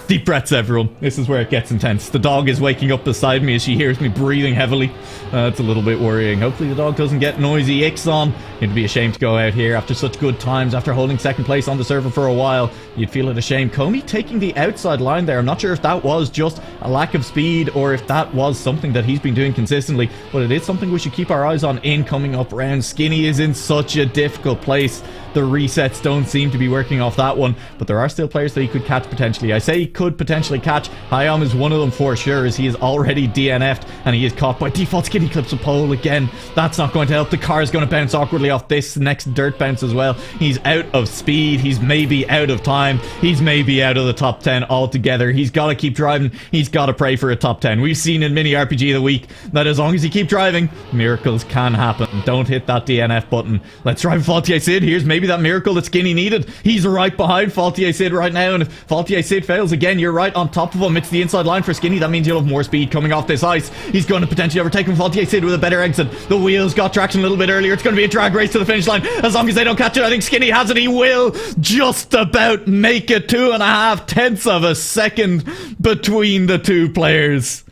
Deep breaths, everyone. This is where it gets intense. The dog is waking up beside me as she hears me breathing heavily. It's a little bit worrying. Hopefully the dog doesn't get noisy. Ixon, it'd be a shame to go out here after such good times, after holding second place on the server for a while. You'd feel it a shame. Comey taking the outside line there. I'm not sure if that was just a lack of speed or if that was something that he's been doing consistently, but it is something we should keep our eyes on in coming up rounds. Skinny is in such a difficult place. The resets don't seem to be working off that one, but there are still players that he could catch potentially. I say he could potentially catch. Hayam is one of them for sure, as he is already DNF'd and he is caught by default. Skinny clips a pole again. That's not going to help. The car is going to bounce awkwardly off this next dirt bounce as well. He's out of speed. He's maybe out of time. He's maybe out of the top 10 altogether. He's got to keep driving. He's got to pray for a top 10. We've seen in Mini RPG of the Week that as long as you keep driving, miracles can happen. Don't hit that DNF button. Let's drive Faultier Sid. Here's maybe that miracle that Skinny needed. He's right faultier Faultier Sid right now, and if Faultier Sid fails again, you're right on top of him. It's the inside line for Skinny. That means you'll have more speed coming off this ice. He's going to potentially overtake him. Faultier Sid with a better exit. The wheels got traction a little bit earlier. It's going to be a drag race to the finish line. As long as they don't catch it, I think Skinny has it. He will just about make it. 2.5 tenths of a second between the 2 players.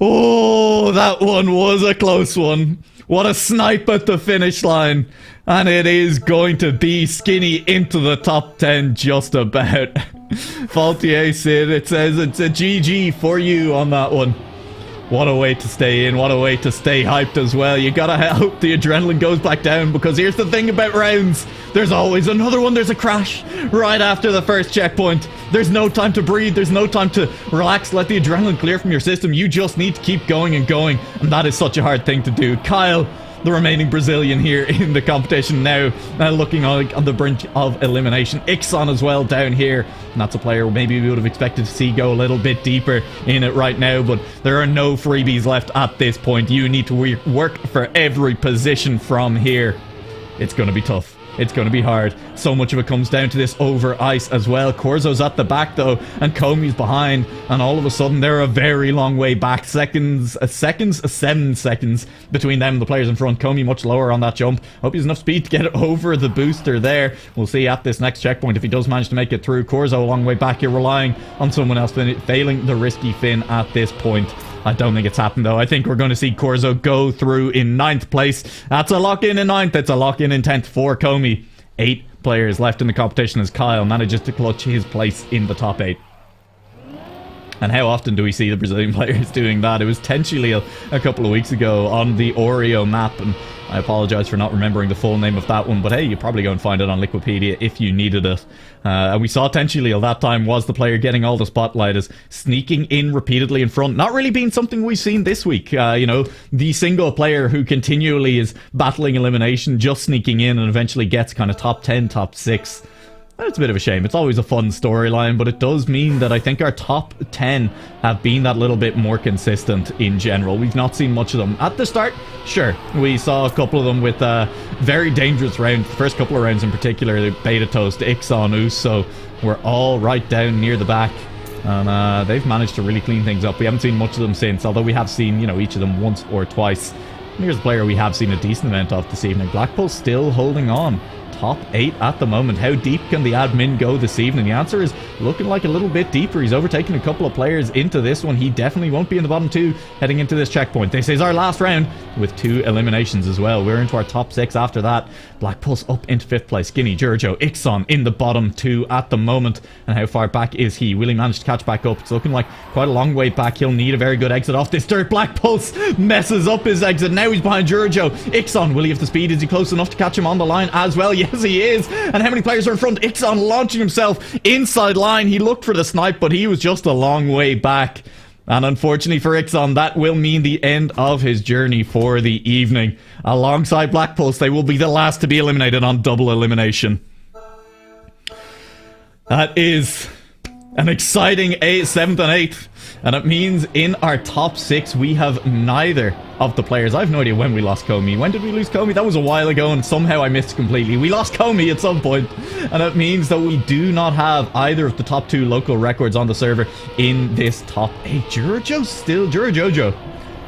Oh, that one was a close one. What a snipe at the finish line. And it is going to be Skinny into the top 10 just about. Faultier Sid, it says it's a GG for you on that one. What a way to stay in. What a way to stay hyped as well. You gotta hope the adrenaline goes back down, because here's the thing about rounds. There's always another one. There's a crash right after the first checkpoint. There's no time to breathe. There's no time to relax. Let the adrenaline clear from your system. You just need to keep going and going. And that is such a hard thing to do. Kyle, the remaining Brazilian here in the competition now, looking on the brink of elimination. Ixon as well down here, and that's a player maybe we would have expected to see go a little bit deeper in it right now, but there are no freebies left at this point. You need to work for every position from here. It's going to be tough. It's going to be hard. So much of it comes down to this over ice as well. Corzo's at the back though, and Comey's behind, and all of a sudden they're a very long way back. 7 seconds between them and the players in front. Comey much lower on that jump. Hope he has enough speed to get over the booster there. We'll see at this next checkpoint if he does manage to make it through. Corzo a long way back. You're relying on someone else failing the risky fin at this point. I don't think it's happened though. I think we're going to see Corzo go through in 9th place. That's a lock-in in 9th. That's a lock-in in 10th for Comey. 8 players left in the competition as Kyle manages to clutch his place in the top 8. And how often do we see the Brazilian players doing that? It was potentially a couple of weeks ago on the Oreo map, and I apologize for not remembering the full name of that one, but hey, you probably go and find it on Wikipedia if you needed it. And we saw Tenchileal that time was the player getting all the spotlight, as sneaking in repeatedly in front. Not really being something we've seen this week. You know, the single player who continually is battling elimination, just sneaking in and eventually gets kind of top 10, top 6. It's a bit of a shame. It's always a fun storyline, but it does mean that I think our top 10 have been that little bit more consistent in general. We've not seen much of them. At the start, sure, we saw a couple of them with very dangerous rounds. The first couple of rounds in particular, Beta Toast, Ixon, Uso, were all right down near the back. And they've managed to really clean things up. We haven't seen much of them since, although we have seen, you know, each of them once or twice. And here's a player we have seen a decent amount of this evening. Blackpool still holding on. Top 8 at the moment. How deep can the admin go this evening? The answer is looking like a little bit deeper. He's overtaken a couple of players into this one. He definitely won't be in the bottom 2 heading into this checkpoint. This is our last round with 2 eliminations as well. We're into our top 6 after that. Blackpulse up into 5th place. Skinny, Giorgio, Ixon in the bottom 2 at the moment. And how far back is he? Will he manage to catch back up? It's looking like quite a long way back. He'll need a very good exit off this dirt. Blackpulse messes up his exit. Now he's behind Giorgio. Ixon, will he have the speed? Is he close enough to catch him on the line as well? Yeah, Yes, he is. And how many players are in front? Ixon launching himself inside line. He looked for the snipe, but he was just a long way back. And unfortunately for Ixon, that will mean the end of his journey for the evening. Alongside Black Pulse, they will be the last to be eliminated on double elimination. That is an exciting 7th and 8th. And it means in our top 6, we have neither of the players. I have no idea when we lost Comey. When did we lose Comey? That was a while ago, and somehow I missed completely. We lost Comey at some point, and it means that we do not have either of the top 2 local records on the server in this top 8. Jurajojo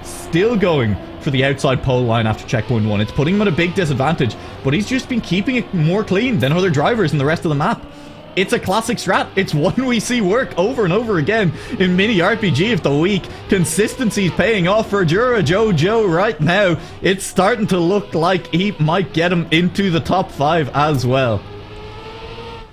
still going for the outside pole line after checkpoint 1. It's putting him at a big disadvantage, but he's just been keeping it more clean than other drivers in the rest of the map. It's a classic strat. It's one we see work over and over again in mini RPG of the week. Consistency's paying off for Jurajojo right now. It's starting to look like he might get him into the top 5 as well.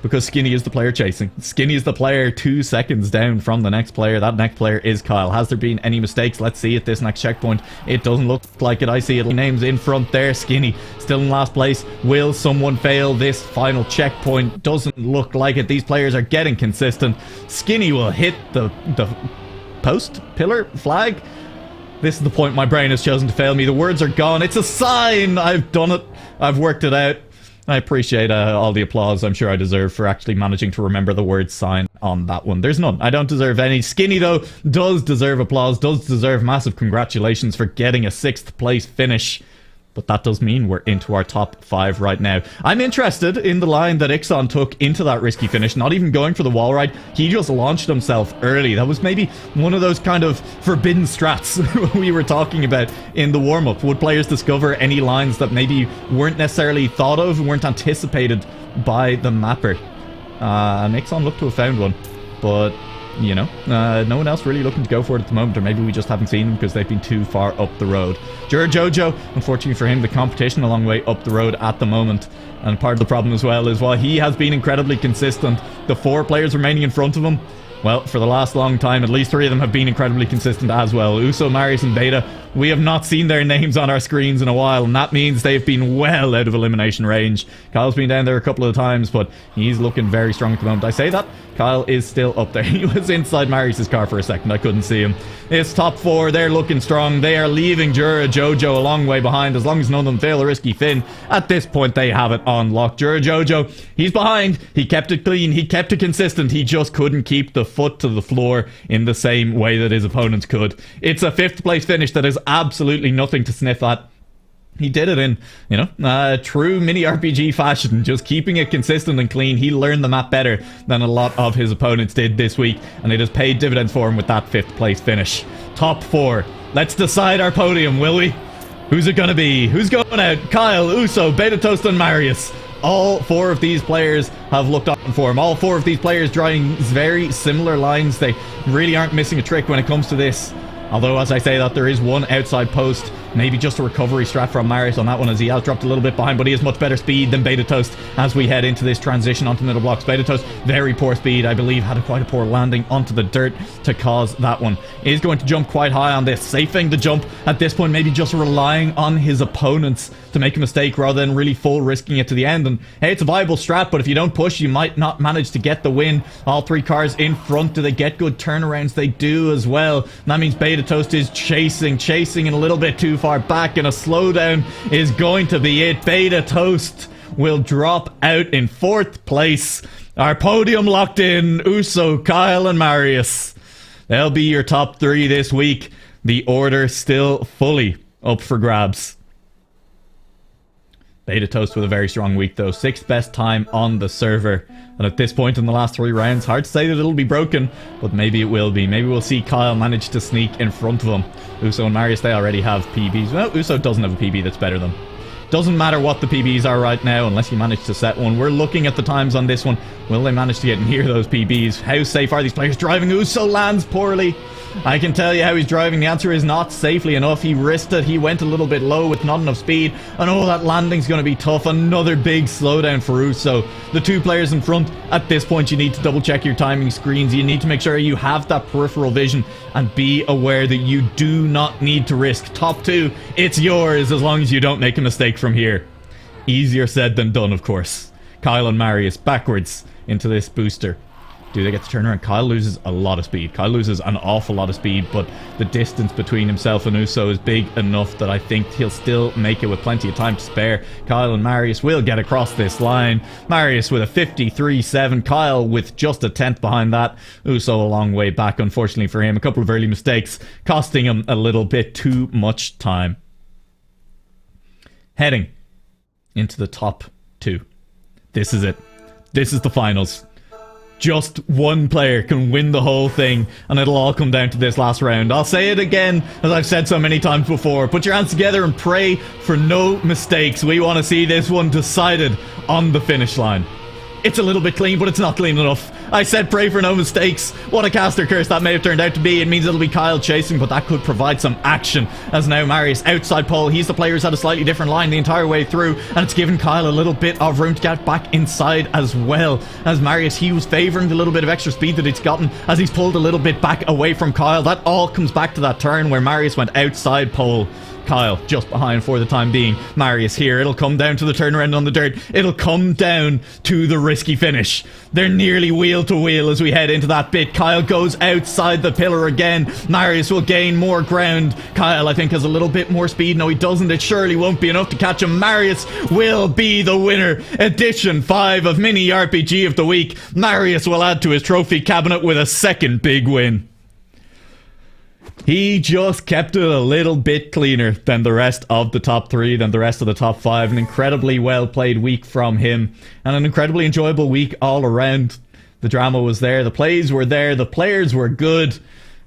Because Skinny is the player chasing. Skinny is the player 2 seconds down from the next player. That next player is Kyle. Has there been any mistakes? Let's see at this next checkpoint. It doesn't look like it. I see it. Names in front there. Skinny still in last place. Will someone fail this final checkpoint? Doesn't look like it. These players are getting consistent. Skinny will hit the post, pillar, flag. This is the point my brain has chosen to fail me. The words are gone. It's a sign. I've done it. I've worked it out. I appreciate all the applause I'm sure I deserve for actually managing to remember the word sign on that one. There's none. I don't deserve any. Skinny, though, does deserve applause, does deserve massive congratulations for getting a 6th place finish. But that does mean we're into our top 5 right now. I'm interested in the line that Ixon took into that risky finish, not even going for the wall ride. He just launched himself early. That was maybe one of those kind of forbidden strats we were talking about in the warm-up. Would players discover any lines that maybe weren't necessarily thought of, weren't anticipated by the mapper? And Ixon looked to have found one, but you know, no one else really looking to go for it at the moment, or maybe we just haven't seen them because they've been too far up the road. Jurajojo, unfortunately for him, the competition a long way up the road at the moment, and part of the problem as well is while he has been incredibly consistent, the 4 players remaining in front of him, well, for the last long time, at least 3 of them have been incredibly consistent as well. Uso, Marius, and Beta, we have not seen their names on our screens in a while, and that means they've been well out of elimination range. Kyle's been down there a couple of times, but he's looking very strong at the moment. I say that, Kyle is still up there. He was inside Marius' car for a second. I couldn't see him. It's top 4. They're looking strong. They are leaving Jurajojo a long way behind. As long as none of them fail a risky fin, at this point, they have it on lock. Jurajojo, he's behind. He kept it clean. He kept it consistent. He just couldn't keep the foot to the floor in the same way that his opponents could. It's a 5th place finish that is absolutely nothing to sniff at. He did it in, you know, true mini RPG fashion, just keeping it consistent and clean. He learned the map better than a lot of his opponents did this week, and it has paid dividends for him with that 5th place finish. Top 4. Let's decide our podium, will we? Who's it gonna be? Who's going out? Kyle, Uso, Beta Toast, and Marius. All 4 of these players have looked on for him. All 4 of these players drawing very similar lines. They really aren't missing a trick when it comes to this. Although, as I say that, there is one outside post. Maybe just a recovery strat from Marius on that one, as he has dropped a little bit behind, but he has much better speed than Beta Toast as we head into this transition onto middle blocks. Beta Toast, very poor speed, I believe, had quite a poor landing onto the dirt to cause that one. Is going to jump quite high on this, safing the jump at this point, maybe just relying on his opponents to make a mistake rather than really full risking it to the end. And hey, it's a viable strat, but if you don't push, you might not manage to get the win. All 3 cars in front. Do they get good turnarounds? They do as well. And that means Beta Toast is chasing and a little bit too far back, and a slowdown is going to be it. Beta Toast will drop out in 4th place. Our podium locked in: Uso, Kyle, and Marius. They'll be your top 3 this week. The order still fully up for grabs. Beta Toast with a very strong week though. 6th best time on the server. And at this point in the last 3 rounds, hard to say that it'll be broken, but maybe it will be. Maybe we'll see Kyle manage to sneak in front of him. Uso and Marius, they already have PBs. Well, Uso doesn't have a PB that's better than. Doesn't matter what the PBs are right now unless you manage to set one. We're looking at the times on this one. Will they manage to get near those PBs? How safe are these players driving? Uso lands poorly. I can tell you how he's driving. The answer is not safely enough. He risked it. He went a little bit low with not enough speed. And oh, that landing's going to be tough. Another big slowdown for Uso. The 2 players in front, at this point, you need to double check your timing screens. You need to make sure you have that peripheral vision and be aware that you do not need to risk. Top 2, it's yours as long as you don't make a mistake from here. Easier said than done, of course. Kyle and Marius backwards into this booster. Do they get the turnaround? Kyle loses a lot of speed. Kyle loses an awful lot of speed, but the distance between himself and Uso is big enough that I think he'll still make it with plenty of time to spare. Kyle and Marius will get across this line. Marius with a 53.7. Kyle with just a 10th behind that. Uso a long way back, unfortunately for him. A couple of early mistakes costing him a little bit too much time. Heading into the top 2. This is it. This is the finals. Just one player can win the whole thing, and it'll all come down to this last round. I'll say it again, as I've said so many times before. Put your hands together and pray for no mistakes. We want to see this one decided on the finish line. It's a little bit clean, but it's not clean enough. I said pray for no mistakes. What a caster curse that may have turned out to be. It means it'll be Kyle chasing, but that could provide some action. As now Marius outside pole. He's the player who's had a slightly different line the entire way through, and it's given Kyle a little bit of room to get back inside as well. As Marius, he was favouring the little bit of extra speed that he's gotten as he's pulled a little bit back away from Kyle. That all comes back to that turn where Marius went outside pole. Kyle just behind for the time being. Marius here. It'll come down to the turnaround on the dirt. It'll come down to the risky finish. They're nearly wheel to wheel as we head into that bit. Kyle goes outside the pillar again. Marius will gain more ground. Kyle, I think, has a little bit more speed. No, he doesn't. It surely won't be enough to catch him. Marius will be the winner. Edition 5 of Mini RPG of the Week. Marius will add to his trophy cabinet with a second big win. He just kept it a little bit cleaner than the rest of the top 3, than the rest of the top 5. An incredibly well played week from him, and an incredibly enjoyable week all around. The drama was there, the plays were there, the players were good,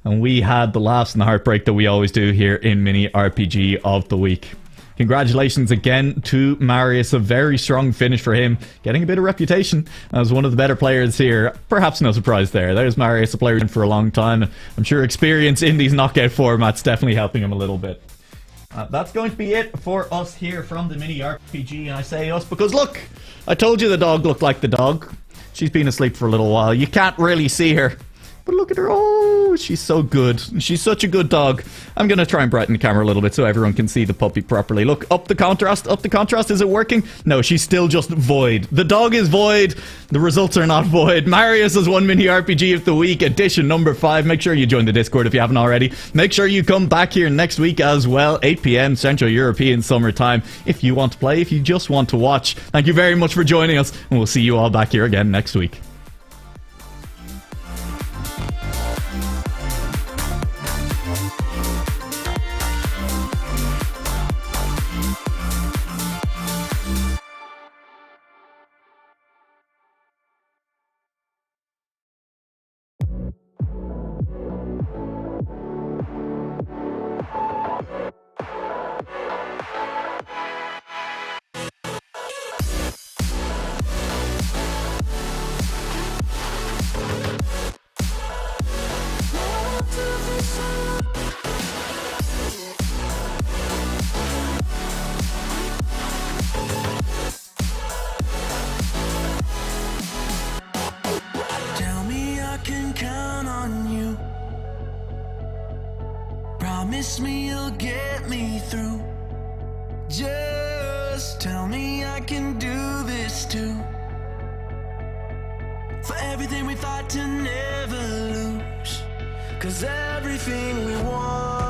and we had the laughs and the heartbreak that we always do here in Mini RPG of the Week. Congratulations again to Marius. A very strong finish for him. Getting a bit of reputation as one of the better players here. Perhaps no surprise there. There's Marius, a player in for a long time. I'm sure experience in these knockout formats definitely helping him a little bit. That's going to be it for us here from the Mini RPG. And I say us because look, I told you the dog looked like the dog. She's been asleep for a little while. You can't really see her. But look at her. Oh, she's so good. She's such a good dog. I'm going to try and brighten the camera a little bit so everyone can see the puppy properly. Look, up the contrast. Up the contrast. Is it working? No, she's still just void. The dog is void. The results are not void. Marius has won Mini RPG of the Week, edition number 5. Make sure you join the Discord if you haven't already. Make sure you come back here next week as well. 8 p.m. Central European Summer Time. If you want to play, if you just want to watch. Thank you very much for joining us. And we'll see you all back here again next week. Tell me I can count on you. Promise me you'll get me through. Just tell me I can do this too. For everything we fight to never lose. 'Cause everything we want